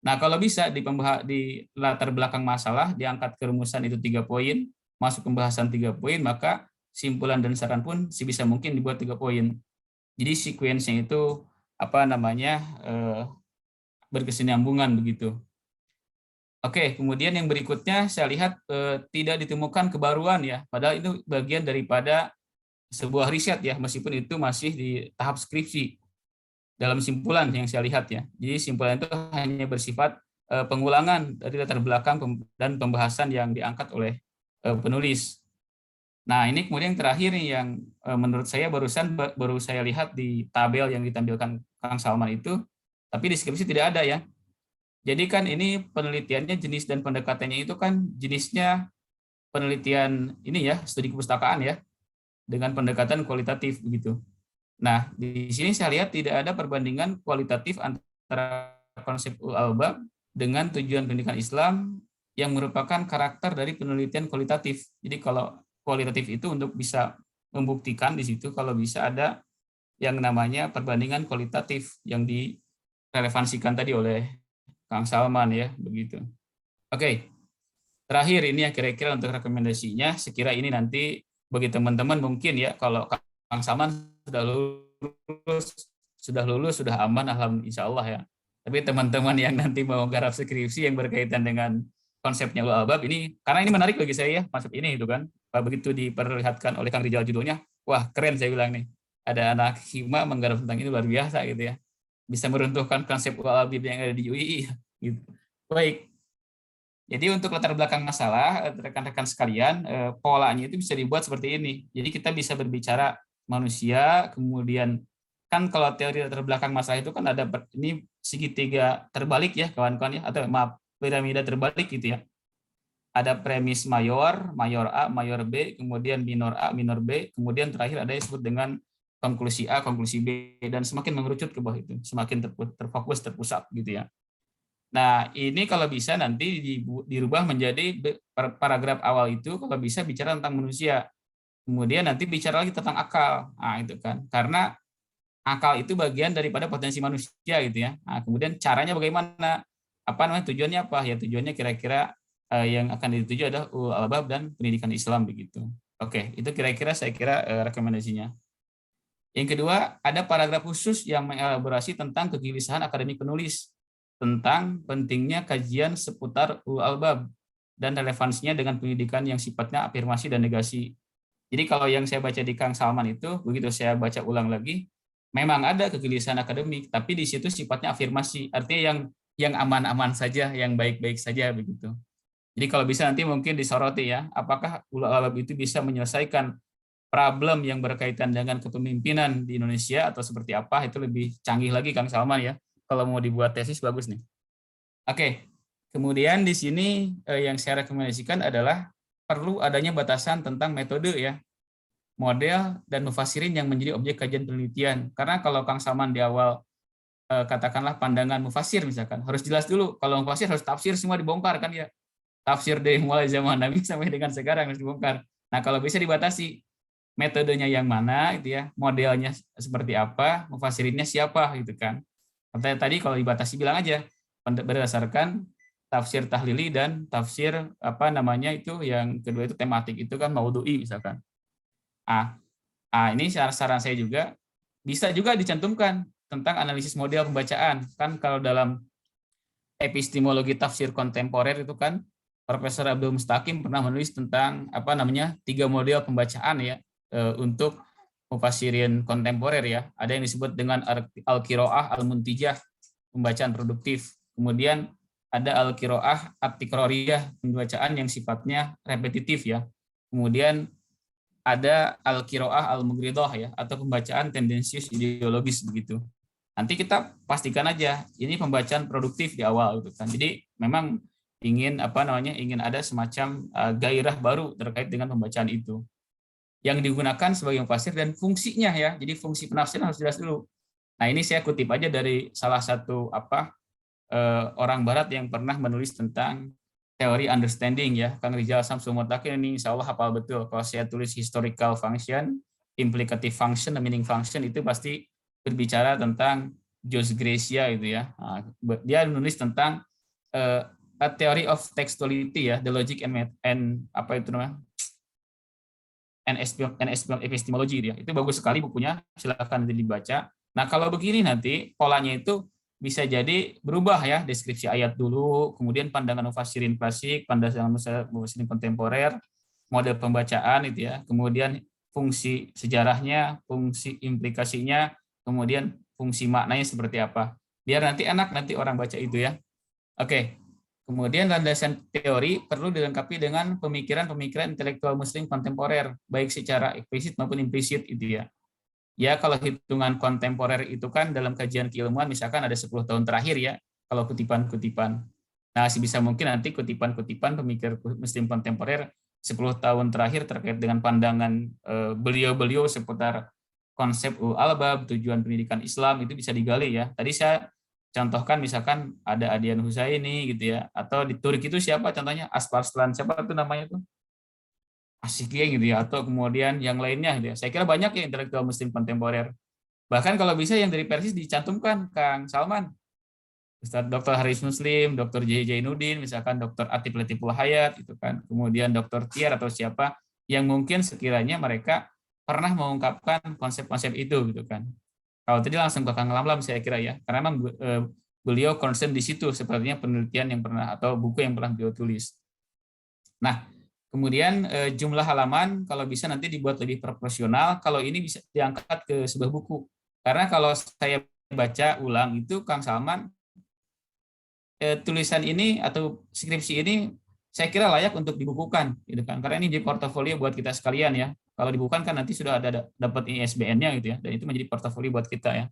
Nah, kalau bisa di latar belakang masalah diangkat ke rumusan itu 3 poin, masuk pembahasan 3 poin, maka simpulan dan saran pun sebisa mungkin dibuat 3 poin. Jadi sequence-nya itu apa namanya berkesinambungan begitu. Oke, kemudian yang berikutnya saya lihat tidak ditemukan kebaruan ya, padahal itu bagian daripada sebuah riset ya, meskipun itu masih di tahap skripsi dalam simpulan yang saya lihat ya. Jadi simpulan itu hanya bersifat pengulangan dari latar belakang dan pembahasan yang diangkat oleh penulis. Nah, ini kemudian yang terakhir nih yang menurut saya baru saya lihat di tabel yang ditampilkan Kang Salman itu, tapi di skripsi tidak ada ya. Jadi kan ini penelitiannya jenis dan pendekatannya itu kan jenisnya penelitian ini ya, studi kepustakaan ya, dengan pendekatan kualitatif begitu. Nah, di sini saya lihat tidak ada perbandingan kualitatif antara konsep al-albab dengan tujuan pendidikan Islam yang merupakan karakter dari penelitian kualitatif. Jadi kalau kualitatif itu untuk bisa membuktikan di situ kalau bisa ada yang namanya perbandingan kualitatif yang direlevansikan tadi oleh Kang Salman ya, begitu. Oke, terakhir ini ya kira-kira untuk rekomendasinya, sekira ini nanti bagi teman-teman mungkin ya, kalau Kang Salman sudah lulus, sudah aman, alhamdulillah insya Allah ya. Tapi teman-teman yang nanti mau garap skripsi yang berkaitan dengan konsepnya al-albab ini, karena ini menarik bagi saya ya, masuk ini itu kan, begitu diperlihatkan oleh Kang Rijal judulnya, wah keren saya bilang nih, ada anak hima menggarap tentang ini luar biasa gitu ya. Bisa meruntuhkan konsep al-albab yang ada di UI gitu. Baik. Jadi untuk latar belakang masalah rekan-rekan sekalian, polanya itu bisa dibuat seperti ini. Jadi kita bisa berbicara manusia, kemudian kan kalau teori latar belakang masalah itu kan ada ini segitiga terbalik ya kawan-kawan ya, atau maaf piramida terbalik gitu ya. Ada premis mayor, mayor A, mayor B, kemudian minor A, minor B, kemudian terakhir ada yang disebut dengan konklusi A, konklusi B, dan semakin mengerucut ke bawah itu, semakin terfokus, terpusat gitu ya. Nah, ini kalau bisa nanti dirubah menjadi paragraf awal itu kalau bisa bicara tentang manusia. Kemudian nanti bicara lagi tentang akal. Nah, itu kan. Karena akal itu bagian daripada potensi manusia gitu ya. Nah, kemudian caranya bagaimana? Apa namanya tujuannya apa? Ya tujuannya kira-kira yang akan dituju adalah al-albab dan pendidikan Islam begitu. Oke, itu kira-kira saya kira rekomendasinya. Yang kedua, ada paragraf khusus yang mengelaborasi tentang kegelisahan akademik penulis tentang pentingnya kajian seputar al-albab dan relevansinya dengan pendidikan yang sifatnya afirmasi dan negasi. Jadi kalau yang saya baca di Kang Salman itu, begitu saya baca ulang lagi, memang ada kegelisahan akademik, tapi di situ sifatnya afirmasi, artinya yang aman-aman saja, yang baik-baik saja begitu. Jadi kalau bisa nanti mungkin disoroti ya, apakah al-albab itu bisa menyelesaikan problem yang berkaitan dengan kepemimpinan di Indonesia atau seperti apa, itu lebih canggih lagi Kang Salman ya. Kalau mau dibuat tesis bagus nih. Oke, kemudian di sini yang saya rekomendasikan adalah perlu adanya batasan tentang metode ya, model dan mufasirin yang menjadi objek kajian penelitian. Karena kalau Kang Salman di awal katakanlah pandangan mufasir misalkan, harus jelas dulu. Kalau mufasir harus tafsir semua dibongkar kan ya. Tafsir dari mulai zaman Nabi sampai dengan sekarang harus dibongkar. Nah, kalau bisa dibatasi metodenya yang mana gitu ya, modelnya seperti apa, mufasirinnya siapa gitu kan. Tadi kalau dibatasi bilang aja berdasarkan tafsir tahlili dan tafsir apa namanya itu yang kedua itu tematik itu kan maudhu'i misalkan. Ini saran saya juga bisa juga dicantumkan tentang analisis model pembacaan. Kan kalau dalam epistemologi tafsir kontemporer itu kan Profesor Abdul Mustaqim pernah menulis tentang apa namanya 3 model pembacaan ya untuk mufasirin kontemporer ya. Ada yang disebut dengan al-qiraah al-muntijah, pembacaan produktif. Kemudian ada al-qiraah at-tikrariyah, pembacaan yang sifatnya repetitif ya. Kemudian ada al-qiraah al-mughridah ya, atau pembacaan tendensius ideologis begitu. Nanti kita pastikan aja ini pembacaan produktif di awal gitu kan. Jadi memang ingin ada semacam gairah baru terkait dengan pembacaan itu yang digunakan sebagai mufasir dan fungsinya ya. Jadi fungsi penafsiran harus jelas dulu. Nah, ini saya kutip aja dari salah satu orang barat yang pernah menulis tentang teori understanding ya, Kang Rijal Samsul Mutakin. Ini insya Allah hafal betul. Kalau saya tulis historical function, implicative function, meaning function, itu pasti berbicara tentang Jos Gracia itu ya. Nah, dia menulis tentang a theory of textuality ya, the logic and NSBM Epistemology dia. Itu bagus sekali bukunya, silakan dibaca. Nah, kalau begini nanti polanya itu bisa jadi berubah ya, deskripsi ayat dulu, kemudian pandangan mufassirin klasik, pandangan mufassirin kontemporer, model pembacaan itu ya, kemudian fungsi sejarahnya, fungsi implikasinya, kemudian fungsi maknanya seperti apa. Biar nanti enak nanti orang baca itu ya. Oke. Kemudian landasan teori perlu dilengkapi dengan pemikiran-pemikiran intelektual muslim kontemporer, baik secara eksplisit maupun implisit itu ya. Ya, kalau hitungan kontemporer itu kan dalam kajian keilmuan misalkan ada 10 tahun terakhir ya, kalau kutipan-kutipan. Nah, sebisa mungkin nanti kutipan-kutipan pemikir muslim kontemporer 10 tahun terakhir terkait dengan pandangan beliau-beliau seputar konsep al-albab, tujuan pendidikan Islam itu bisa digali ya. Tadi saya contohkan misalkan ada Adian Husaini gitu ya, atau di Turki itu siapa contohnya, Asparslan, siapa itu namanya tuh? Asyikiyah gitu ya, atau kemudian yang lainnya gitu ya. Saya kira banyak ya intelektual muslim kontemporer. Bahkan kalau bisa yang dari Persis dicantumkan Kang Salman. Ustaz Dr. Haris Muslim, Dr. J. Jainuddin, misalkan Dr. Atif Latiful Hayat itu kan. Kemudian Dr. Tiar atau siapa yang mungkin sekiranya mereka pernah mengungkapkan konsep-konsep itu gitu kan. Kalau tadi langsung ke Kang Lamlam saya kira ya, karena memang beliau concern di situ sepertinya penelitian yang pernah atau buku yang pernah beliau tulis. Nah, kemudian jumlah halaman kalau bisa nanti dibuat lebih proporsional, kalau ini bisa diangkat ke sebuah buku. Karena kalau saya baca ulang itu Kang Salman, tulisan ini atau skripsi ini saya kira layak untuk dibukukan gitu kan. Karena ini di portofolio buat kita sekalian ya. Kalau dibukukan kan nanti sudah ada dapat ISBN-nya gitu ya, dan itu menjadi portofolio buat kita ya.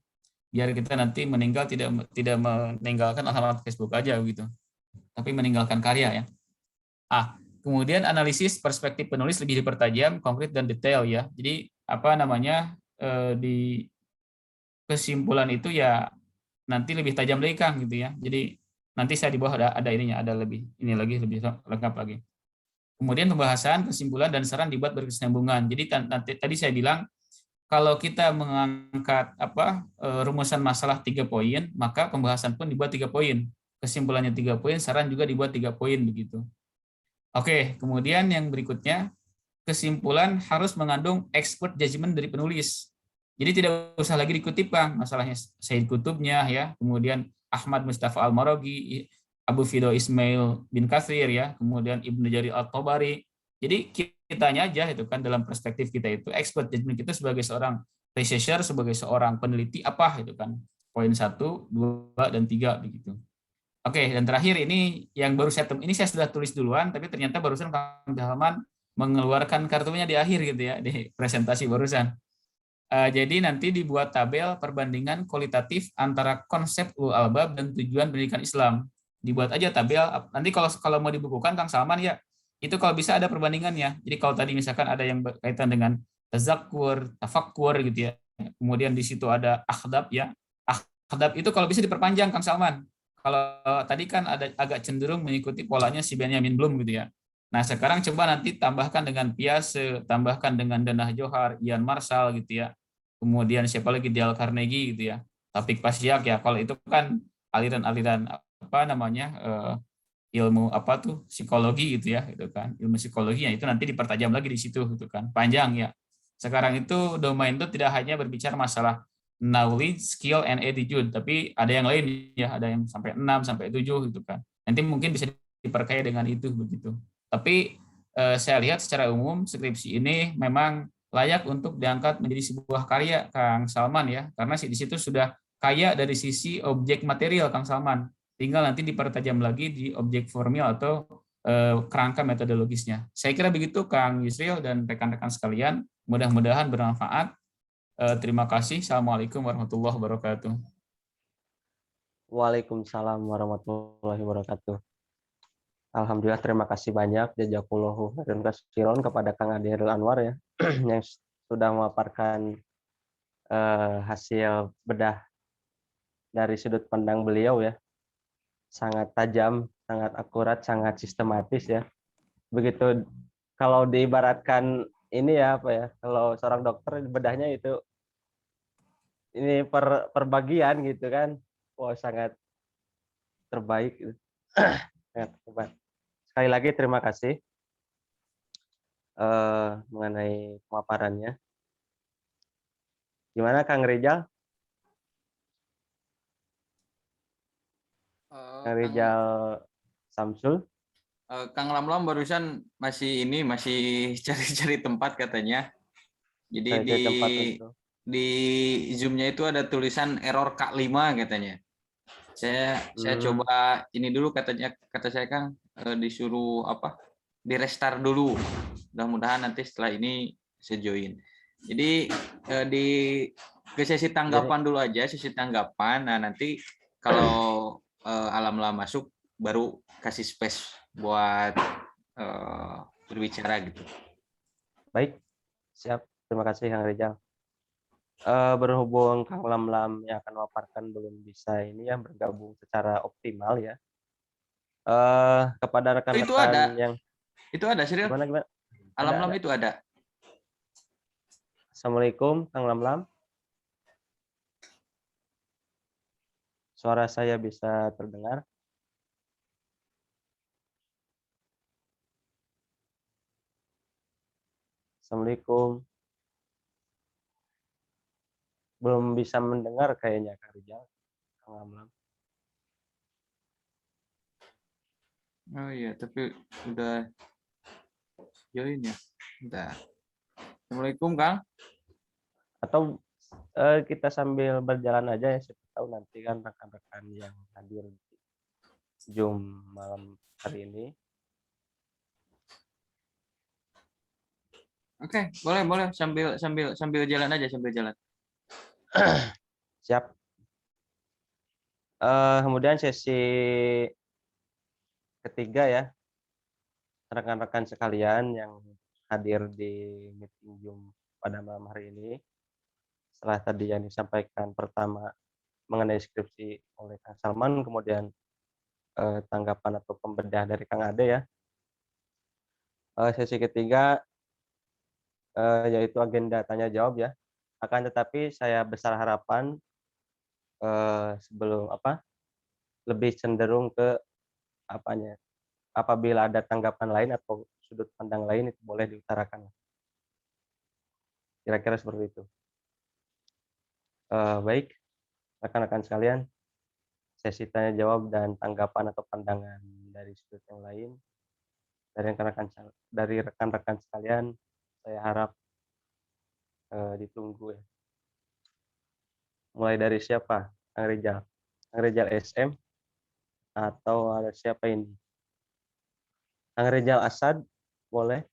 Biar kita nanti meninggal tidak meninggalkan alamat Facebook aja gitu. Tapi meninggalkan karya ya. Kemudian analisis perspektif penulis lebih dipertajam, konkret dan detail ya. Jadi apa namanya di kesimpulan itu ya nanti lebih tajam lagi Kang gitu ya. Jadi nanti saya di bawah ada ininya, ada lebih ini lagi lebih lengkap lagi. Kemudian pembahasan, kesimpulan dan saran dibuat berkesinambungan. Jadi nanti tadi saya bilang kalau kita mengangkat rumusan masalah 3 poin, maka pembahasan pun dibuat 3 poin. Kesimpulannya 3 poin, saran juga dibuat 3 poin begitu. Oke, kemudian yang berikutnya, kesimpulan harus mengandung expert judgment dari penulis. Jadi tidak usah lagi dikutip Kang, masalahnya Said Kutubnya ya, kemudian Ahmad Mustafa Al-Maraghi, Abu Fido Ismail bin Katsir ya, kemudian Ibnu Jarir At-Tabari. Jadi kitanya aja itu kan dalam perspektif kita itu expert judgment kita sebagai seorang researcher, sebagai seorang peneliti apa itu kan. Poin 1, 2 dan 3 begitu. Oke, dan terakhir ini yang baru ini saya sudah tulis duluan, tapi ternyata barusan Kang Jalman mengeluarkan kartunya di akhir gitu ya, di presentasi barusan. Jadi nanti dibuat tabel perbandingan kualitatif antara konsep ulul albab dan tujuan pendidikan Islam. Dibuat aja tabel. Nanti kalau mau dibukukan Kang Salman ya, itu kalau bisa ada perbandingannya. Jadi kalau tadi misalkan ada yang berkaitan dengan tazakkur, tafakkur gitu ya. Kemudian di situ ada akhdab ya. Akhdab itu kalau bisa diperpanjang Kang Salman. Kalau tadi kan ada agak cenderung mengikuti polanya si Benjamin Bloom gitu ya. Nah, sekarang coba nanti tambahkan dengan Piaget, tambahkan dengan Danah Johar, Ian Marshall gitu ya. Kemudian siapa lagi, Dale Carnegie gitu ya. Taufik Pasyak ya. Kalau itu kan aliran-aliran apa namanya ilmu apa tuh psikologi gitu ya, itu kan. Ilmu psikologinya itu nanti dipertajam lagi di situ gitu kan. Panjang ya. Sekarang itu domain itu tidak hanya berbicara masalah knowledge, skill, and attitude, tapi ada yang lain ya, ada yang sampai 6 sampai 7 gitu kan. Nanti mungkin bisa diperkaya dengan itu begitu. Tapi saya lihat secara umum skripsi ini memang layak untuk diangkat menjadi sebuah karya Kang Salman ya, karena di situ sudah kaya dari sisi objek material Kang Salman. Tinggal nanti dipertajam lagi di objek formil atau kerangka metodologisnya. Saya kira begitu Kang Yusril dan rekan-rekan sekalian. Mudah-mudahan bermanfaat. Terima kasih. Assalamualaikum warahmatullahi wabarakatuh. Waalaikumsalam warahmatullahi wabarakatuh. Alhamdulillah, terima kasih banyak jazakallahu khairan katsiran kepada Kang Adirul Anwar ya yang sudah memaparkan hasil bedah dari sudut pandang beliau ya. Sangat tajam, sangat akurat, sangat sistematis ya. Begitu kalau diibaratkan ini ya apa ya, kalau seorang dokter bedahnya itu ini per bagian gitu kan. Wow, sangat terbaik. Sangat hebat. Sekali lagi terima kasih. mengenai pemaparannya. Gimana Kang Rizal? Kang Rizal Samsul? Kang Lamlam barusan masih cari-cari tempat katanya. Jadi Saya cari tempat untuk di Zoom-nya itu ada tulisan error K5 katanya. Saya coba ini dulu kata saya Kang, disuruh di restart dulu. Mudah-mudahan nanti setelah ini saya join. Jadi ke sesi tanggapan dulu aja, sesi tanggapan. Nah, nanti kalau Alamlam masuk baru kasih space buat berbicara gitu. Baik, siap. Terima kasih Kang Rizal. Berhubung Kang Lamlam yang akan memaparkan belum bisa ini ya bergabung secara optimal ya. Kepada rekan-rekan yang itu ada serius. Gimana? Alamlam itu ada. Assalamualaikum Kang Lamlam. Suara saya bisa terdengar? Assalamualaikum. Belum bisa mendengar kayaknya Kang Rizal. Kang Lamlam. Oh iya, tapi udah join ya. Bentar. Assalamualaikum Kang. Atau kita sambil berjalan aja ya, siapa tahu nanti kan rekan-rekan yang hadir di Zoom malam hari ini. Oke, boleh sambil jalan aja, sambil jalan. Siap. Kemudian sesi ketiga ya, rekan-rekan sekalian yang hadir di meeting Zoom pada malam hari ini. Setelah tadi yang disampaikan pertama mengenai skripsi oleh Kang Salman, kemudian tanggapan atau pembedah dari Kang Ade ya. Sesi ketiga yaitu agenda tanya jawab ya. Akan tetapi saya besar harapan sebelum lebih cenderung ke apabila ada tanggapan lain atau sudut pandang lain itu boleh diutarakan. Kira-kira seperti itu. Baik, rekan-rekan sekalian, sesi tanya jawab dan tanggapan atau pandangan dari sudut yang lain dari rekan-rekan sekalian, saya harap ditunggu ya. Mulai dari siapa? Kang Rizal. Kang Rizal SM atau ada siapa ini? Kang Rizal Asad boleh?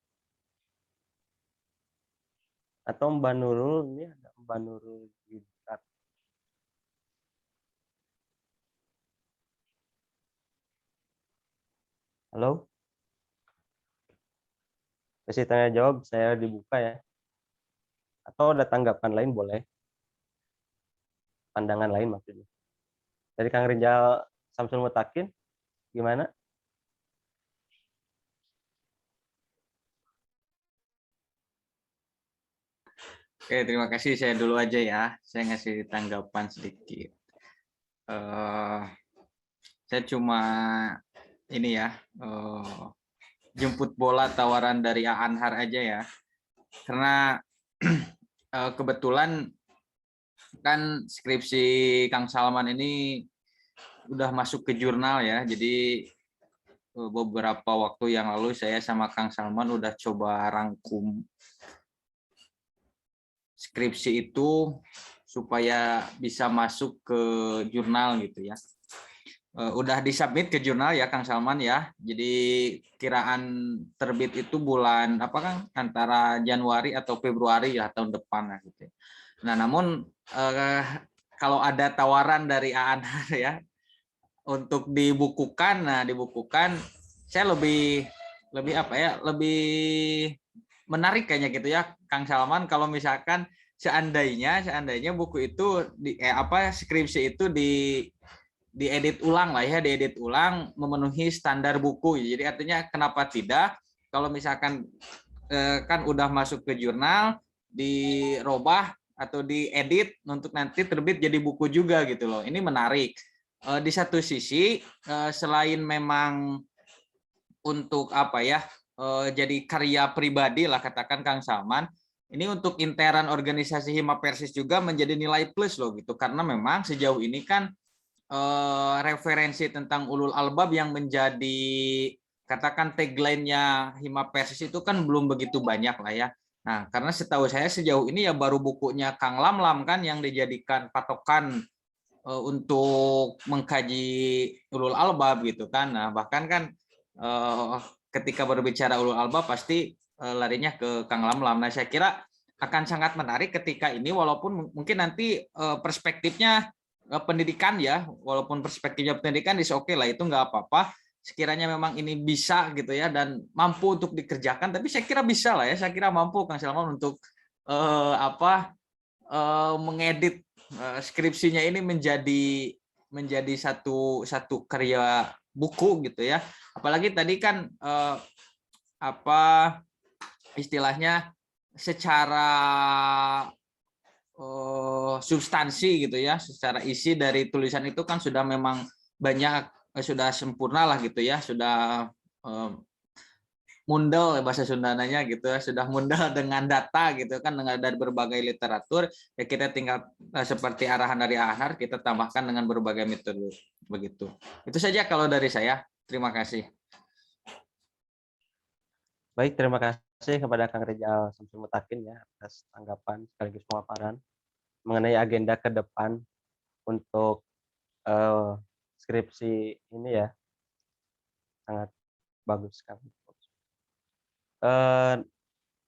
Atau Mbak Nurul, ini ada Mbak Nurul Gibrat. Halo? Sesi tanya jawab saya dibuka ya. Atau ada tanggapan lain boleh. Pandangan lain maksudnya. Dari Kang Rizal Samsul Mutakin, gimana? Oke, terima kasih. Saya dulu aja ya. Saya ngasih tanggapan sedikit. Saya cuma ini ya, jemput bola tawaran dari Aanhar aja ya. Karena kebetulan kan skripsi Kang Salman ini udah masuk ke jurnal ya. Jadi beberapa waktu yang lalu saya sama Kang Salman udah coba rangkum skripsi itu supaya bisa masuk ke jurnal gitu ya. Udah disubmit ke jurnal ya Kang Salman ya. Jadi kiraan terbit itu bulan apa Kang? Antara Januari atau Februari ya tahun depan lah gitu. Nah, namun kalau ada tawaran dari Aanhar ya untuk dibukukan, nah dibukukan saya lebih menarik kayaknya gitu ya Kang Salman kalau misalkan seandainya buku itu skripsi itu diedit ulang lah ya, diedit ulang memenuhi standar buku. Jadi artinya kenapa tidak kalau misalkan kan udah masuk ke jurnal dirubah atau diedit untuk nanti terbit jadi buku juga gitu loh. Ini menarik. Di satu sisi selain memang untuk jadi karya pribadi lah katakan Kang Salman. Ini untuk intern organisasi Hima Persis juga menjadi nilai plus loh gitu, karena memang sejauh ini kan referensi tentang ulul albab yang menjadi katakan tagline-nya Hima Persis itu kan belum begitu banyak lah ya. Nah, karena setahu saya sejauh ini ya baru bukunya Kang Lamlam kan yang dijadikan patokan untuk mengkaji ulul albab gitu kan. Nah, bahkan kan ketika berbicara ulul albab pasti larinya ke Kang Lamlam. Nah, saya kira akan sangat menarik ketika ini, walaupun mungkin nanti perspektifnya pendidikan ya, walaupun perspektifnya pendidikan is oke lah, itu nggak apa-apa. Sekiranya memang ini bisa gitu ya dan mampu untuk dikerjakan, tapi saya kira bisa lah ya, saya kira mampu Kang Salman untuk mengedit skripsinya ini menjadi satu karya buku gitu ya. Apalagi tadi kan istilahnya secara substansi gitu ya, secara isi dari tulisan itu kan sudah memang banyak, sudah sempurna lah gitu ya, sudah mundal bahasa Sundananya gitu ya, sudah mundal dengan data gitu kan, dengan dari berbagai literatur ya, kita tinggal seperti arahan dari Ahar kita tambahkan dengan berbagai metode begitu. Itu saja kalau dari saya. Terima kasih. Baik, terima kasih kepada Kang Rizal Samsul Mutakin ya atas tanggapan sekaligus pemaparan mengenai agenda ke depan untuk skripsi ini ya, sangat bagus sekali.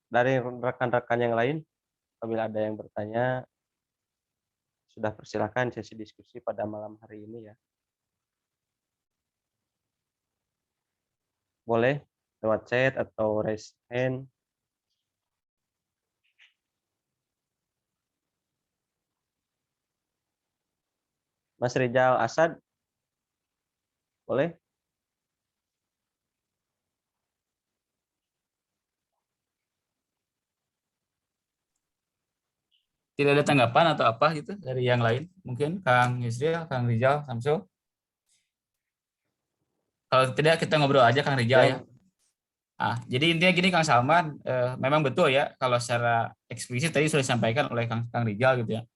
Dari rekan-rekan yang lain, apabila ada yang bertanya, sudah persilakan sesi diskusi pada malam hari ini ya. Boleh lewat chat atau raise hand. Mas Rizal Asad, boleh? Tidak ada tanggapan atau apa gitu dari yang lain? Mungkin Kang Yusril, Kang Rizal, Samsul. Kalau tidak kita ngobrol aja Kang Rizal ya. Jadi intinya gini Kang Salman, memang betul ya kalau secara eksplisit tadi sudah disampaikan oleh Kang Rizal gitu ya.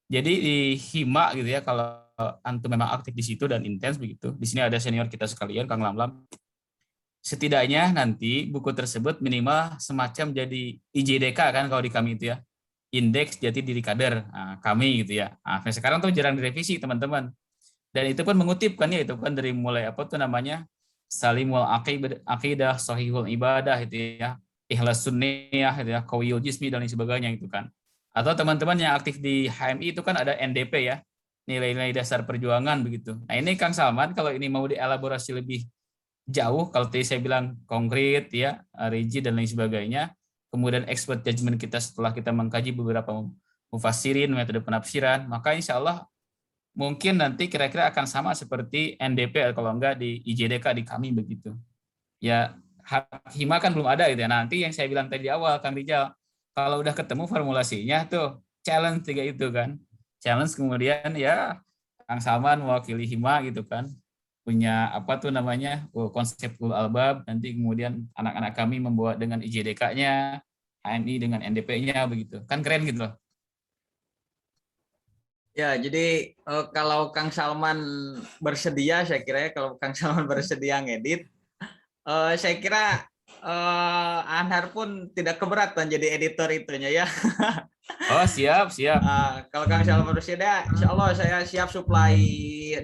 Jadi di Hima gitu ya, kalau antum memang aktif di situ dan intens begitu. Di sini ada senior kita sekalian Kang Lamlam. Setidaknya nanti buku tersebut minimal semacam jadi IJDK kan kalau di kami itu ya. Indeks Jati Diri Kader, kami gitu ya. Nah, sekarang tuh jarang direvisi teman-teman. Dan itu pun mengutip kan ya, itu kan dari mulai apa tuh namanya Salimul Aqidah, Sahihul Ibadah itu ya, Ikhlas Sunniyah itu ya, Qawiyul Jismi dan lain sebagainya itu kan. Atau teman-teman yang aktif di HMI itu kan ada NDP ya, nilai-nilai dasar perjuangan begitu. Nah ini Kang Salman kalau ini mau dielaborasi lebih jauh, kalau tadi saya bilang konkret ya, rigid dan lain sebagainya, kemudian expert judgment kita setelah kita mengkaji beberapa mufassirin, metode penafsiran, maka insya Allah mungkin nanti kira-kira akan sama seperti NDP kalau enggak di IJDK di kami begitu. Ya, Hima kan belum ada gitu ya. Nanti yang saya bilang tadi di awal, Kang Rijal, kalau udah ketemu formulasinya tuh, challenge 3 itu kan. Challenge kemudian ya Kang Salman mewakili Hima gitu kan. Punya apa tuh namanya konsep ulul albab, nanti kemudian anak-anak kami membawa dengan IJDK-nya, HMI dengan NDP-nya begitu. Kan keren gitu loh. Ya, jadi kalau Kang Salman bersedia, saya kira ya, kalau Kang Salman bersedia ngedit, saya kira Anhar pun tidak keberatan jadi editor itunya ya. Oh siap. Kalau Kang Salman bersedia, insya Allah saya siap supply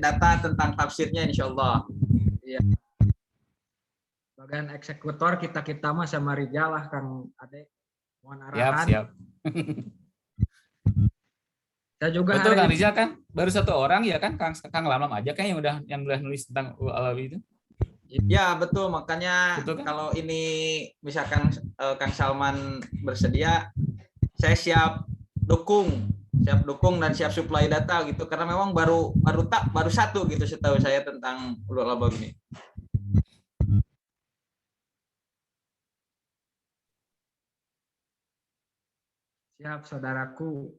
data tentang tafsirnya, insya Allah. Iya. Bagian eksekutor kita mah sama Rizal lah Kang Ade. Mohon arahan. Siap. Saya juga betul Kang Rizal kan baru 1 orang ya kan Kang Lamlam aja kan yang udah nulis tentang Alawi itu. Ya betul, makanya betul, kan? Kalau ini misalkan Kang Salman bersedia, saya siap dukung dan siap supply data gitu, karena memang baru 1 gitu setahu saya tentang ulul albab ini. Siap saudaraku.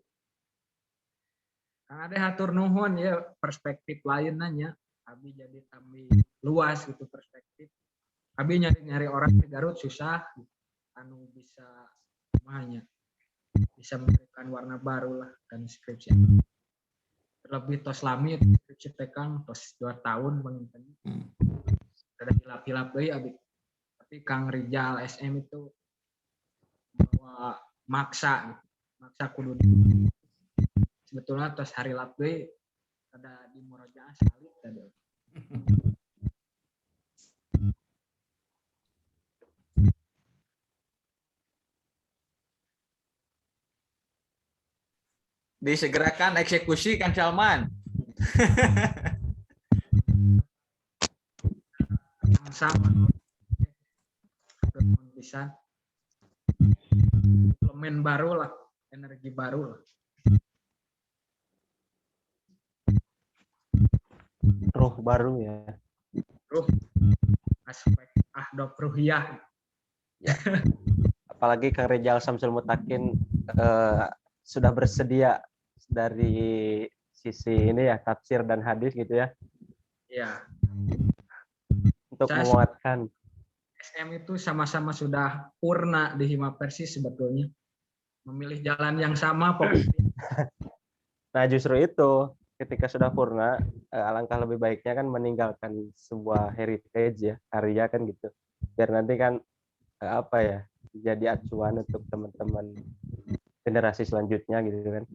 Kang Ade hatur nuhun ya, perspektif lain nanya. Abi jadi tambah luas gitu perspektif. Abi nyari-nyari orang di Garut susah, anu bisa mahanya bisa memberikan warna baru lah dan skripsi. Terlebih tos lami skripsi tekang tos 2 tahun menginten. Ada hilap-hilap deui abi. Tapi Kang Rijal SM itu bawa maksa gitu. Maksa kudu. Sebetulnya tos hari lap deui ada di murojaah salit tadi. Disegerakan eksekusi Kang Salman. Yang sama bisa elemen baru lah, energi baru lah. Ruh baru ya. Ruh aspek ahdaf ruhiyah. Apalagi Kang Rijal Samsul Mutakin sudah bersedia dari sisi ini ya, tafsir dan hadis gitu ya, Ya, untuk Saya- menguatkan. SM itu sama-sama sudah purna di Hima Persis sebetulnya. Memilih jalan yang sama pokoknya. Nah justru itu, ketika sudah purna, alangkah lebih baiknya kan meninggalkan sebuah heritage ya, karya kan gitu, biar nanti kan apa ya, jadi acuan untuk teman-teman generasi selanjutnya gitu kan.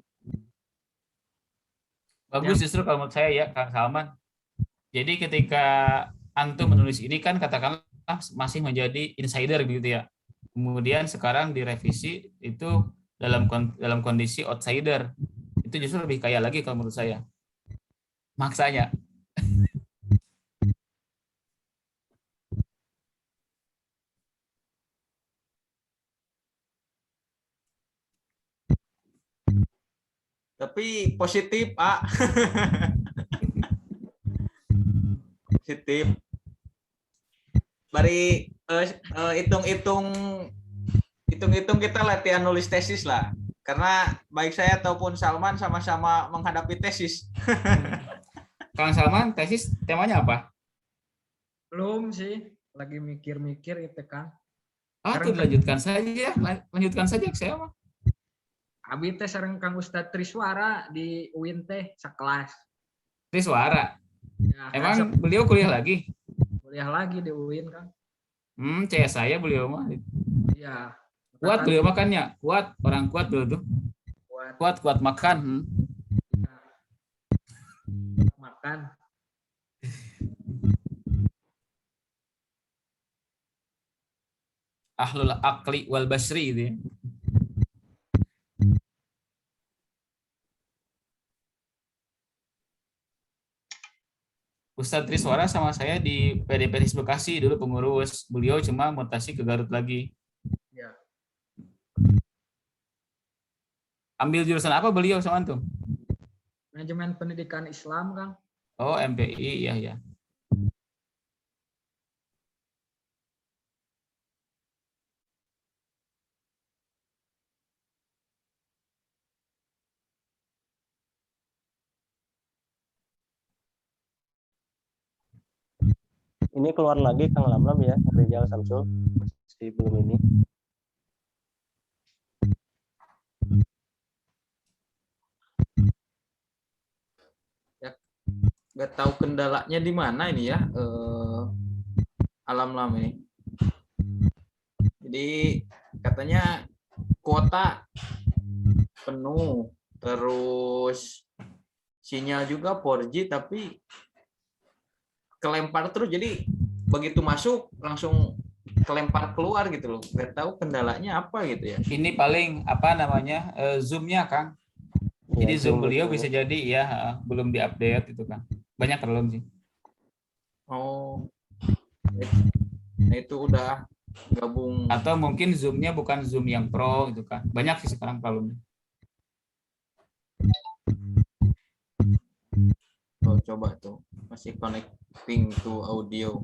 Bagus justru kalau menurut saya ya Kang Salman. Jadi ketika antum menulis ini kan katakanlah masih menjadi insider gitu ya. Kemudian sekarang direvisi itu dalam kondisi outsider. Itu justru lebih kaya lagi kalau menurut saya. Maksanya. Tapi positif, Pak. Positif. Bari hitung-hitung kita latihan nulis tesis lah. Karena baik saya ataupun Salman sama-sama menghadapi tesis. Kang Salman, tesis temanya apa? Belum sih, lagi mikir-mikir itu kan. Itu dilanjutkan saja, lanjutkan saja saya mah. Abi teh sareng Kang Ustadz Triswara di UIN teh sekelas. Triswara. Ya, Emang beliau kuliah lagi? kuliah lagi di UIN Kang. CS saya beliau mah. Iya. Kuat beliau makannya, kuat, orang kuat beliau tuh. Kuat makan. Makan. Ahlul aqli wal basri gitu ya. Ustadz Triswara sama saya di PDPTIS Bekasi dulu pengurus. Beliau cuma mutasi ke Garut lagi. Ya. Ambil jurusan apa beliau sama antum? Manajemen pendidikan Islam Kang. Oh, MPI, ya. Ini keluar lagi Kang Lamlam ya, Rijal Samsul, masih belum ini. Gak tahu kendalanya di mana ini ya, Alam Lam ini. Jadi katanya kuota penuh, terus sinyal juga 4G tapi kelempar terus, jadi begitu masuk langsung kelempar keluar gitu loh. Gak tahu kendalanya apa gitu ya. Ini paling apa namanya Zoom-nya Kang. Jadi Ya, Zoom beliau bisa jadi ya belum diupdate itu kan. Banyak belum sih. Oh, nah itu udah gabung. Atau mungkin Zoom-nya bukan Zoom yang pro gitu kan. Banyak sih sekarang problemnya. Oh, coba tuh masih connecting to audio.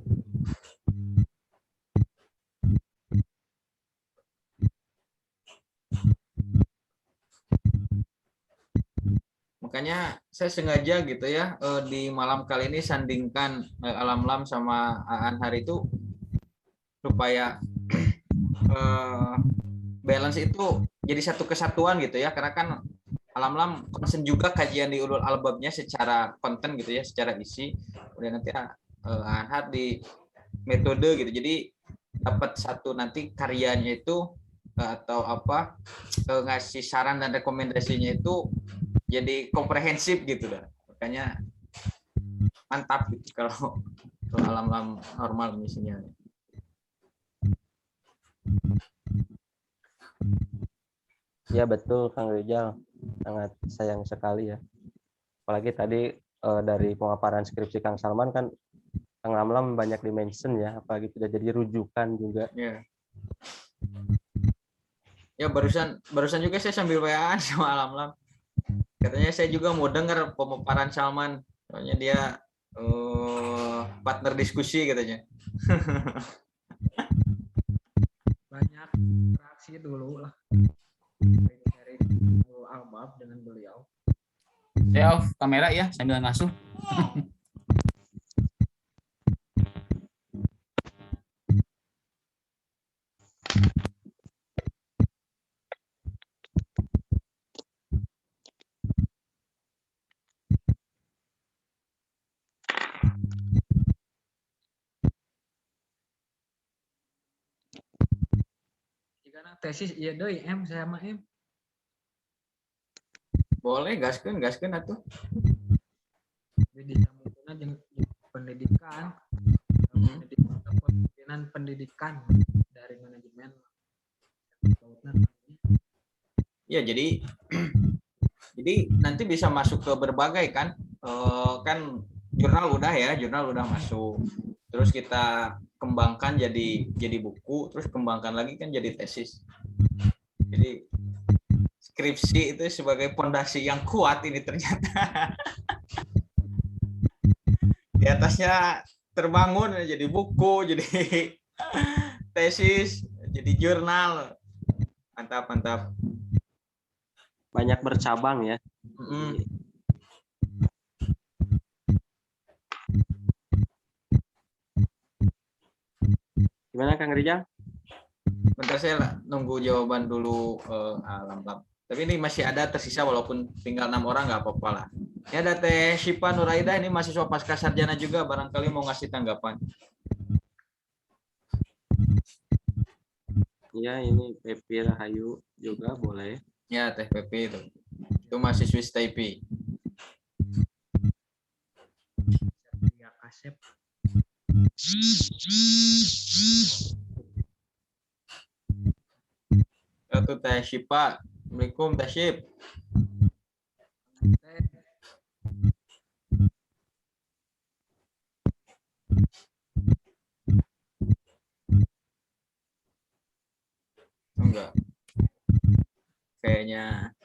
Makanya saya sengaja gitu ya di malam kali ini sandingkan Alam Lam sama Aan Hari itu supaya balance itu jadi satu kesatuan gitu ya, karena kan Alam-Lam concern juga kajian di ulul albabnya secara konten gitu ya, secara isi. Kemudian nanti Anhar di metode gitu. Jadi dapat satu nanti karyanya itu atau apa ngasih saran dan rekomendasinya itu jadi komprehensif gitu dah. Makanya mantap gitu kalau Alam-Lam normal misinya. Ya betul Kang Rizal, sangat sayang sekali ya. Apalagi tadi dari pemaparan skripsi Kang Salman kan Kang Lam banyak dimension ya, apalagi tidak jadi rujukan juga. Ya. Ya barusan juga saya sambil WA-an sama Alam-Lam. Katanya saya juga mau dengar pemaparan Salman, soalnya dia partner diskusi katanya. Banyak interaksi dulu lah dari albab dengan beliau. Saya off kamera ya sambil ngasuh. Jika tesis iya deui saya mah Boleh gaskeun atuh. jadi disambungkeun jeung pendidikan, kepemimpinan pendidikan dari manajemen. Ya jadi nanti bisa masuk ke berbagai kan, kan jurnal udah masuk, terus kita kembangkan jadi buku, terus kembangkan lagi kan jadi tesis. Jadi skripsi itu sebagai pondasi yang kuat ini ternyata. Di atasnya terbangun jadi buku, jadi tesis, jadi jurnal. Mantap. Banyak bercabang ya. Gimana Kang Rizal? Bentar saya nunggu jawaban dulu Alam-Lam. Tapi ini masih ada tersisa walaupun tinggal 6 orang nggak apa-apa lah. Ya ada Teh Syifa Nuraidah, ini mahasiswa pasca sarjana juga, barangkali mau ngasih tanggapan. Ya ini Pepi Rahayu juga boleh. Ya Teh Pepi itu mahasiswi STIP. Ya Kasep. Itu Teh Syifa. Assalamualaikum Teh Syip. Enggak. Kayaknya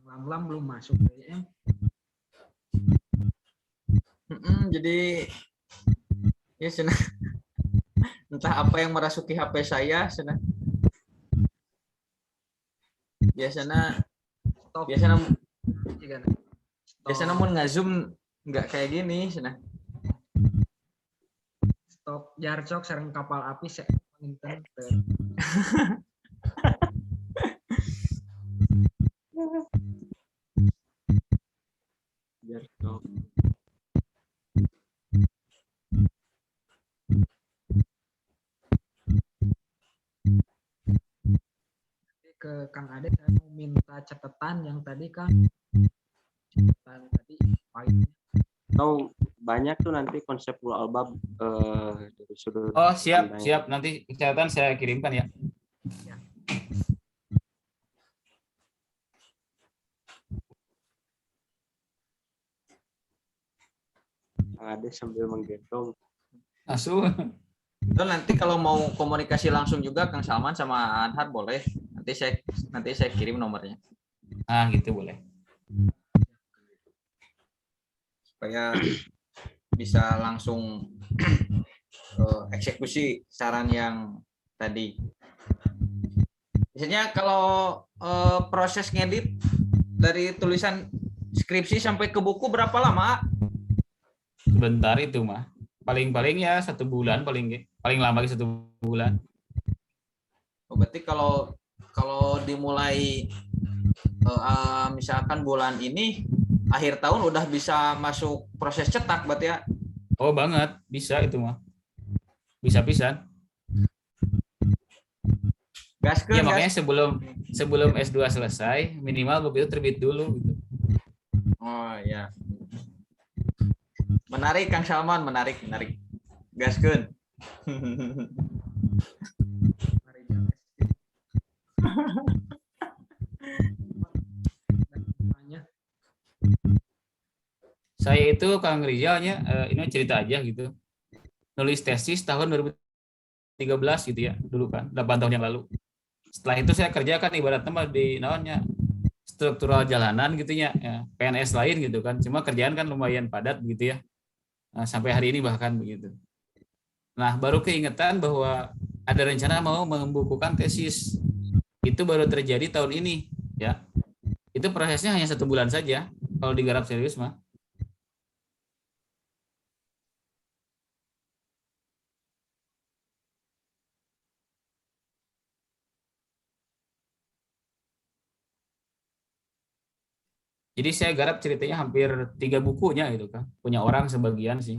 Lam belum masuk ya. Jadi ya senang. Entah apa yang merasuki HP saya senang. Biasanya mun nge-zoom nggak kayak gini senang. Stok jarcok sareng kapal api saya nginten. Jarcok. Ke Kang Ade saya mau minta catatan yang tadi Kang. Catatan tadi poinnya. Atau banyak tuh nanti konsep ulul albab dari sudut. Oh siap, nanti catatan saya kirimkan ya. Kang Ade sambil menggendong. Asuh. Itu nanti kalau mau komunikasi langsung juga Kang Salman sama Anhar boleh. Nanti saya kirim nomornya. Ah gitu boleh. Supaya bisa langsung eksekusi saran yang tadi. Biasanya kalau proses ngedit dari tulisan skripsi sampai ke buku berapa lama? Sebentar itu mah. Paling-paling ya 1 bulan paling paling lama lagi 1 bulan. Oh, berarti kalau dimulai misalkan bulan ini akhir tahun udah bisa masuk proses cetak berarti ya. Oh banget, bisa itu mah. Bisa pisan. Gaskeun, Ya makanya gas. sebelum S2 selesai, minimal buku itu terbit dulu gitu. Oh ya. Menarik Kang Salman, menarik. Gaskeun. Saya itu Kang Rizalnya, ini cerita aja gitu. Nulis tesis tahun 2013 gitu ya, dulu kan, 8 tahun yang lalu. Setelah itu saya kerjakan ibarat tempat di naonnya struktural jalanan gitu ya, PNS lain gitu kan. Cuma kerjaan kan lumayan padat begitu ya. Nah, sampai hari ini bahkan begitu. Nah, baru keingetan bahwa ada rencana mau membukukan tesis. Itu baru terjadi tahun ini ya. Itu prosesnya hanya 1 bulan saja kalau digarap serius mah. Jadi saya garap ceritanya hampir 3 bukunya gitu kan. Punya orang sebagian sih.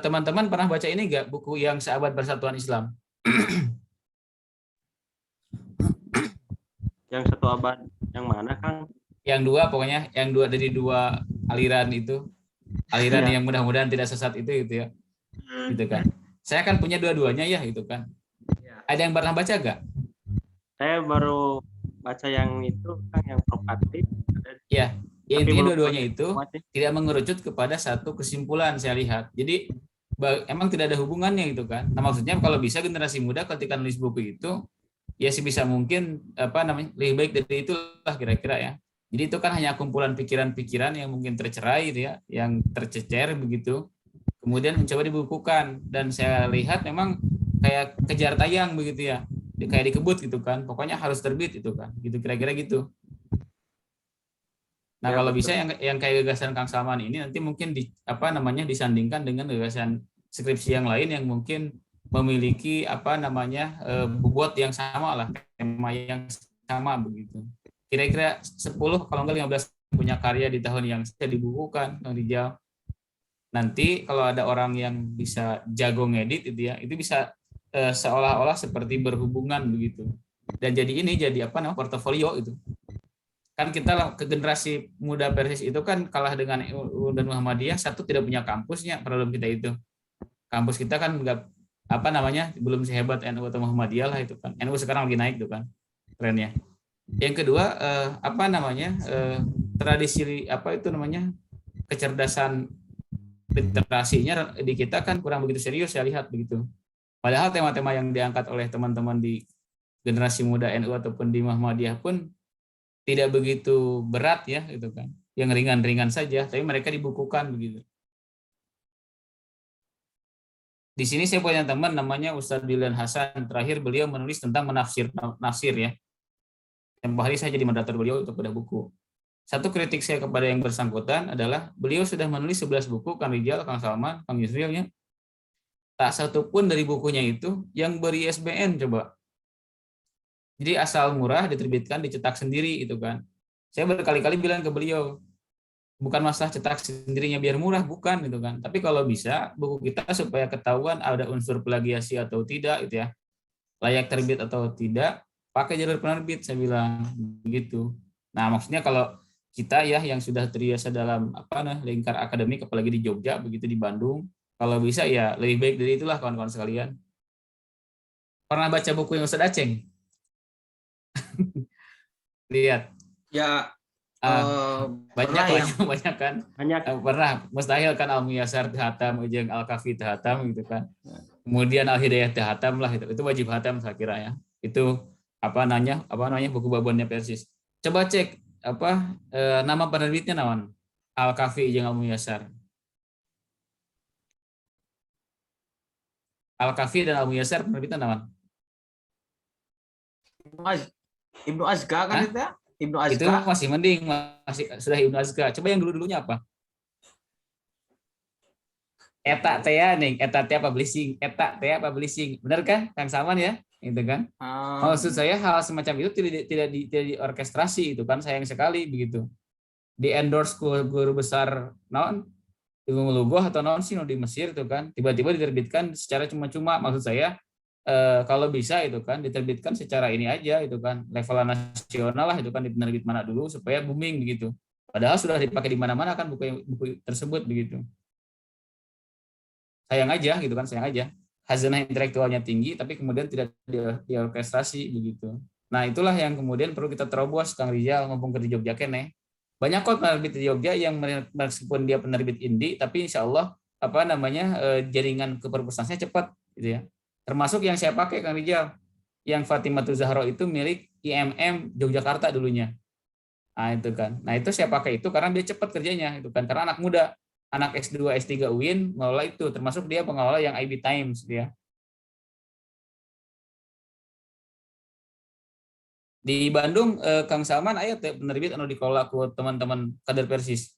Teman-teman pernah baca ini nggak, buku yang Sahabat Persatuan Islam? Yang 1 abad yang mana, Kang? Yang 2 pokoknya, yang 2 dari 2 aliran itu. Aliran Ya. yang mudah-mudahan tidak sesat itu gitu ya. Gitu kan. Saya kan punya dua-duanya ya gitu kan. Ada yang pernah baca nggak? Saya baru baca yang itu, Kang, yang provokatif. Ya, ya Tapi intinya belum dua-duanya baca itu semua sih. tidak mengerucut kepada satu kesimpulan saya lihat. Jadi emang tidak ada hubungannya gitu kan. Nah maksudnya kalau bisa generasi muda ketika nulis buku itu ya sebisa mungkin lebih baik dari itulah kira-kira ya. Jadi itu kan hanya kumpulan pikiran-pikiran yang mungkin tercerai gitu ya, yang tercecer begitu. Kemudian mencoba dibukukan dan saya lihat memang kayak kejar tayang begitu ya. Kayak dikebut gitu kan. Pokoknya harus terbit itu kan. Gitu kira-kira gitu. Nah, Ya, kalau bisa betul. yang kayak gagasan Kang Salman ini nanti mungkin disandingkan dengan gagasan skripsi yang lain yang mungkin memiliki bobot yang sama lah, tema yang sama begitu. Kira-kira 10 kalau enggak 15 punya karya di tahun yang saya dibukukan, Kang Rijal. Nanti kalau ada orang yang bisa jago ngedit itu ya, itu bisa seolah-olah seperti berhubungan begitu. Dan jadi portofolio itu. Kan kita ke generasi muda Persis itu kan kalah dengan NU dan Muhammadiyah, satu tidak punya kampusnya, problem kita itu. Kampus kita kan enggak belum sehebat NU atau Muhammadiyah lah itu kan. NU sekarang lagi naik tuh kan trennya. Yang kedua tradisi kecerdasan literasinya di kita kan kurang begitu serius saya lihat begitu. Padahal tema-tema yang diangkat oleh teman-teman di generasi muda NU ataupun di Muhammadiyah pun tidak begitu berat ya gitu kan. Yang ringan-ringan saja, tapi mereka dibukukan begitu. Di sini saya punya teman namanya Ustadz Dilan Hasan. Terakhir beliau menulis tentang nafsir ya. Tempoh hari saya jadi moderator beliau untuk bedah buku. Satu kritik saya kepada yang bersangkutan adalah beliau sudah menulis 11 buku, Kang Rijal, Kang Salman, Kang Yusrilnya. Tak satu pun dari bukunya itu yang beri ISBN coba. Jadi asal murah diterbitkan, dicetak sendiri itu kan. Saya berkali-kali bilang ke beliau, bukan masalah cetak sendirinya biar murah, bukan gitu kan. Tapi kalau bisa buku kita supaya ketahuan ada unsur plagiasi atau tidak gitu ya. Layak terbit atau tidak, pakai jalur penerbit saya bilang begitu. Nah, maksudnya kalau kita ya yang sudah terbiasa dalam lingkar akademik apalagi di Jogja begitu di Bandung, kalau bisa ya lebih baik dari itulah kawan-kawan sekalian. Pernah baca buku yang Ustadz Aceng? Lihat. Ya Banyak pernah lah, banyak kan. Banyak. Pernah, mustahil kan Al-Muyasar Hatam, Ujeng Al-Kafi Hatam gitu kan. Kemudian Al-Hidayah Hatam lah itu wajib hatam saya kira ya. Itu buku babonnya Persis. Coba cek nama penerbitnya nawan. Al-Kafi jeung Al-Muyassar. Al-Kafi dan Al-Muyassar penerbitan naon? Ibnu Azka kan Hah? itu ya? Ibnu Itu Azka. masih mending, masih sudah Ibnu Azka. Coba yang dulu-dulunya apa? Eta teh nih, eta teh publishing, eta teh publishing. Benar kan, Kang Salman ya? Itu kan. Maksud saya hal semacam itu tidak diorkestrasi itu kan, sayang sekali begitu. Di endorse guru besar naon Ibnu Lugoh atau naon sih di Mesir itu kan, tiba-tiba diterbitkan secara cuma-cuma. Maksud saya kalau bisa itu kan diterbitkan secara ini aja itu kan, level nasional lah itu kan, di penerbit mana dulu supaya booming begitu. Padahal sudah dipakai di mana-mana kan buku tersebut begitu. Sayang aja gitu kan, sayang aja. Hazanah intelektualnya tinggi tapi kemudian tidak diorkestrasi begitu. Nah, itulah yang kemudian perlu kita terobos, Kang Rizal, ngomong ke di Jogja kene. Banyak kok penerbit di Jogja yang meskipun dia penerbit indie tapi insya Allah jaringan ke perpustasaannya cepat gitu ya. Termasuk yang saya pakai, Kang Rizal, yang Fatimah Zahra itu milik IMM Yogyakarta dulunya. Nah, itu kan. Nah, itu saya pakai itu karena dia cepat kerjanya itu kan, karena anak muda. Anak S2, S3 UIN mengelola itu, termasuk dia pengelola yang IB Times dia. Di Bandung, Kang Salman aya teh penerbit anu dikelola ku teman-teman kader Persis.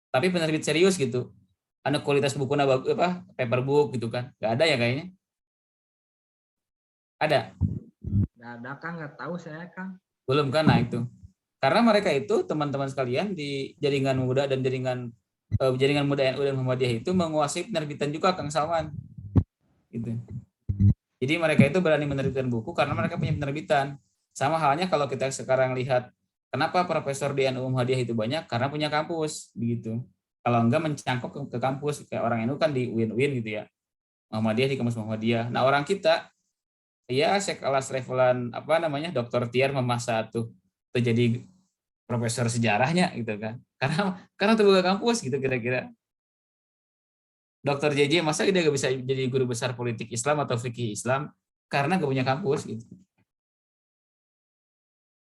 Tapi penerbit serius gitu. Anu kualitas bukuna bagus apa? Paper book gitu kan. Enggak ada ya kayaknya. Ada? Nggak ada Kang, nggak tahu saya Kang. Belum kan, nah itu. Karena mereka itu teman-teman sekalian di jaringan muda dan jaringan muda NU dan Muhammadiyah itu menguasai penerbitan juga, Kang Salman. Gitu. Jadi mereka itu berani menerbitkan buku karena mereka punya penerbitan. Sama halnya kalau kita sekarang lihat kenapa profesor di NU Muhammadiyah itu banyak, karena punya kampus begitu. Kalau enggak mencangkok ke kampus, kayak orang NU kan di UIN gitu ya. Muhammadiyah di kampus Muhammadiyah. Nah, orang kita ya sekelas levelan Dr. Tiar memasa tuh jadi profesor sejarahnya gitu kan. Karena terbuka kampus gitu kira-kira. Dr. JJ masa dia gak bisa jadi guru besar politik Islam atau fikih Islam karena gak punya kampus gitu.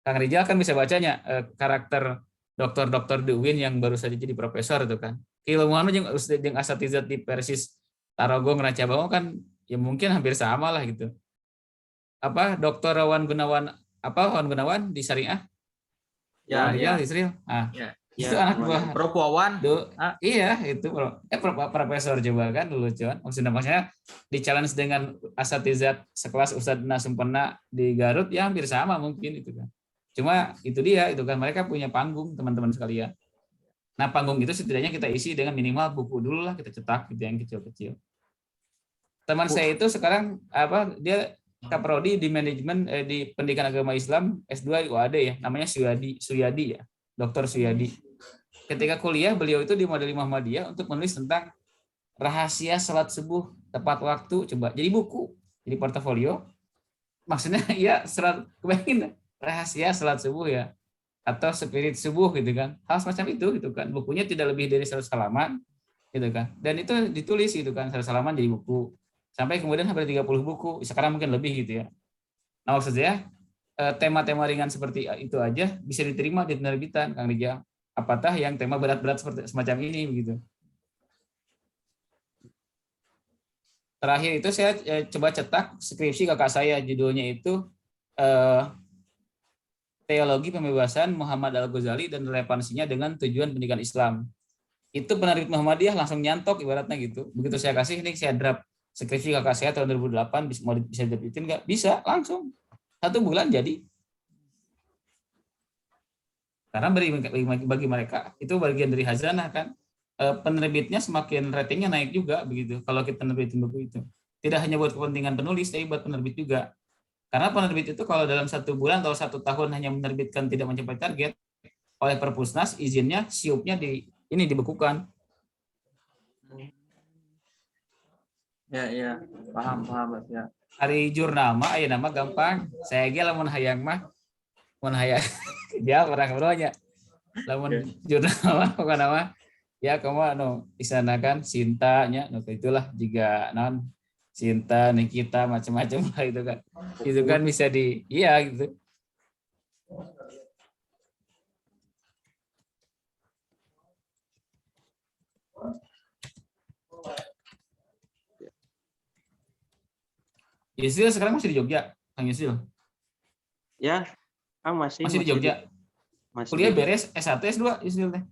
Kang Rizal kan bisa bacanya karakter dokter-dokter di UIN yang baru saja jadi profesor itu kan. Ilmuwan yang asatizat di Persis Tarogong Racabango kan ya mungkin hampir sama lah gitu. Dr. Wan Gunawan di Syariah? Ya, Rizal, Israel. Itu anak buah Prof Wawan. Iya, itu profesor coba kan dulu cuman. Maksudnya di challenge dengan asatizat sekelas Ustadz Nasumpena di Garut ya hampir sama mungkin itu kan. Cuma itu dia itu kan, mereka punya panggung teman-teman sekalian. Nah, panggung itu setidaknya kita isi dengan minimal buku dulu lah, kita cetak gitu yang kecil-kecil. Teman saya itu sekarang dia kaprodi di manajemen di pendidikan agama Islam S2 UAD ya, namanya Suyadi ya, Dr. Suyadi. Ketika kuliah beliau itu di Modeli Muhammadiyah untuk menulis tentang rahasia salat subuh tepat waktu, coba jadi buku, jadi portofolio. Maksudnya ya salat kebayangin rahasia salat subuh ya, atau spirit subuh gitu kan, hal semacam itu gitu kan. Bukunya tidak lebih dari 100 halaman gitu kan, dan itu ditulis gitu kan, 100 halaman jadi buku, sampai kemudian hampir 30 buku, sekarang mungkin lebih gitu ya. Nah, maksud saya tema-tema ringan seperti itu aja bisa diterima di penerbitan, Kang Rizal. Apatah yang tema berat-berat seperti semacam ini begitu. Terakhir itu saya coba cetak skripsi kakak saya, judulnya itu Teologi Pembebasan Muhammad Al-Ghazali dan relevansinya dengan tujuan pendidikan Islam. Itu penerbit Muhammadiyah langsung nyantok ibaratnya gitu. Begitu saya kasih, ini saya draft skripsi kakak saya tahun 2008, bisa diterbitin nggak? Bisa, langsung. 1 bulan jadi. Karena bagi mereka itu bagian dari hazanah kan. Penerbitnya semakin ratingnya naik juga begitu kalau kita nerbitin buku itu. Tidak hanya buat kepentingan penulis, tapi buat penerbit juga. Karena penerbit itu kalau dalam 1 bulan atau 1 tahun hanya menerbitkan tidak mencapai target, oleh Perpusnas izinnya siupnya dibekukan. Ya, paham ya. Hari jurnal mah aya nama gampang. Saya ge lamun hayang mah mun hayang dia orang beranya. Lamun jurnal mah pokona mah ya kamu di sana kan Sinta nya itulah juga non Sinta Nikita macam-macam lah itu kan. Itu kan bisa gitu. Yusril sekarang masih di Jogja, Kang Yusril. Ya, Kang masih Masih di Jogja. masih Kuliah di- beres S1 S2 Yusril teh.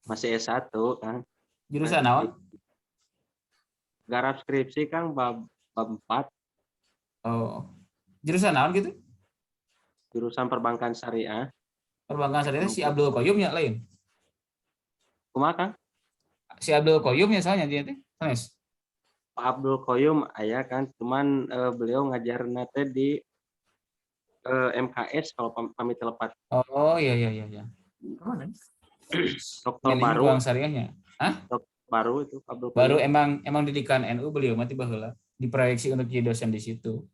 masih S1, Kang. Jurusan naon? Garap skripsi Kang bab 4, Oh. Jurusan naon gitu? jurusan perbankan syariah. Perbankan syariah si Abdul Qayyum ya lain. Kumaha Kang? Si Abdul Qayyum ya soalnya dia teh. Sanes. Pak Abdul Qayyum aya kan, cuman beliau ngajarna teh di MKS kalau pamit telepat. Oh iya iya iya iya. Kemana? Dokter Manajemen baru, Keuangan Syariahnya. dokter baru itu Pak Abdul Baru Qayyum. emang didikan NU beliau mati baheula. Diproyeksi untuk jadi dosen di situ.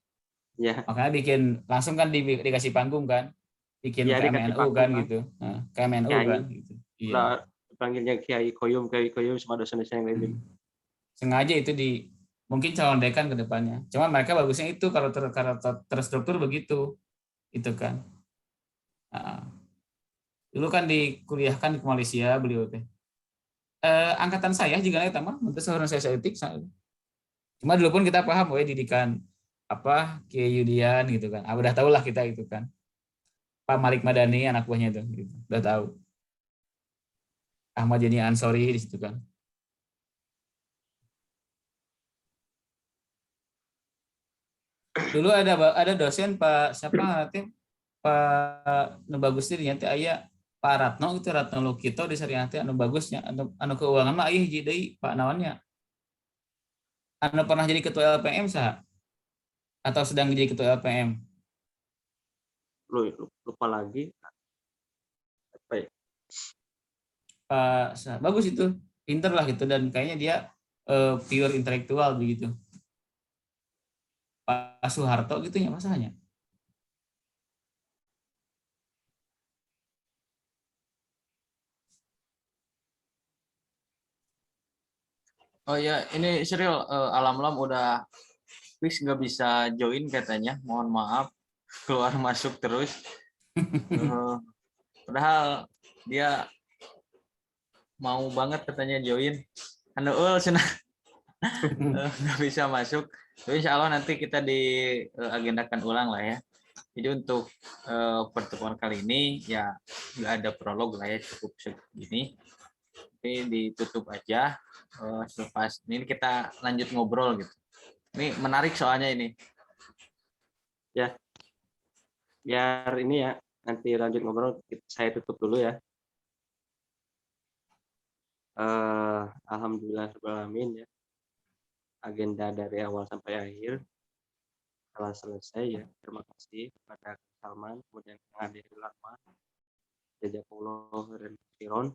Ya, Makanya bikin langsung kan dikasih panggung kan. Bikin ya dikasih KMNU panggung kan Kang. gitu. Nah, KMNU Kiai, kan gitu. Iya. udah dipanggilnya Kiai Koyum sama dosen-dosen yang lain. Sengaja itu mungkin calon dekan ke depannya. Cuma mereka bagusnya itu kalau terstruktur begitu. Itu kan. Nah, dulu kan dikuliahkan di Malaysia beliau teh. Angkatan saya juga nih tambah untuk seorang saya etik. Cuma dulu pun kita paham bahwa didikan apa Kiai Yudian gitu kan. Udah tahu lah kita itu kan. Pak Malik Madani anak buahnya itu gitu. Udah tahu. Ahmad Yani Ansori di situ kan. Dulu ada dosen Pak siapa nanti Pak nu bagus teh nya teh aya Pak Ratno itu Ratno Lukito di Syariah teh anu bagusnya anu keuangan mah aya hiji deui Pak naonnya. Anu pernah jadi ketua LPM sah atau sedang jadi ketua LPM. Lupa lagi. Apa ya? Pak bagus itu, pinter lah gitu dan kayaknya dia pure intelektual begitu. Pak Soeharto gitu ya masanya. Oh ya, ini serial alam-alam udah fix nggak bisa join katanya. Mohon maaf, keluar masuk terus. Padahal dia mau banget katanya join. Anu cenah nggak bisa masuk. Tapi insya Allah nanti kita diagendakan ulang lah ya. Jadi untuk pertemuan kali ini ya nggak ada prolog lah ya, cukup segini. Tapi ditutup aja. Selepas ini kita lanjut ngobrol gitu. Ini menarik soalnya ini. Ya, biar ini ya, nanti lanjut ngobrol, saya tutup dulu ya. Alhamdulillahirrahmanirrahim ya. Agenda dari awal sampai akhir telah selesai ya. Terima kasih kepada Salman, kemudian Kang Ade Rahman, Jazakallah khairan katsiran.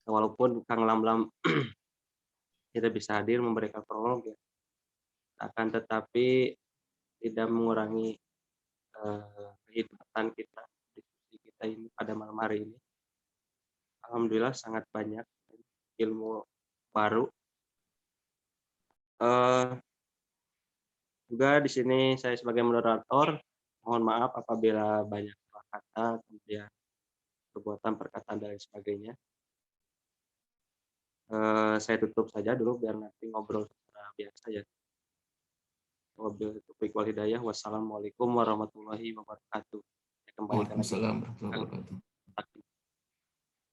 Walaupun Kang Lamlam tidak bisa hadir memberikan prolog ya, akan tetapi tidak mengurangi kehidmatan kita, diskusi kita ini pada malam hari ini. Alhamdulillah sangat banyak ilmu baru. Juga di sini saya sebagai moderator, mohon maaf apabila banyak salah kata, kemudian perbuatan, perkataan dan lain sebagainya. Saya tutup saja dulu biar nanti ngobrol secara biasa ya. Wabillahi taufiq wal hidayah. Wassalamualaikum warahmatullahi wabarakatuh. Saya kembalikan lagi. Waalaikumsalam warahmatullahi wabarakatuh.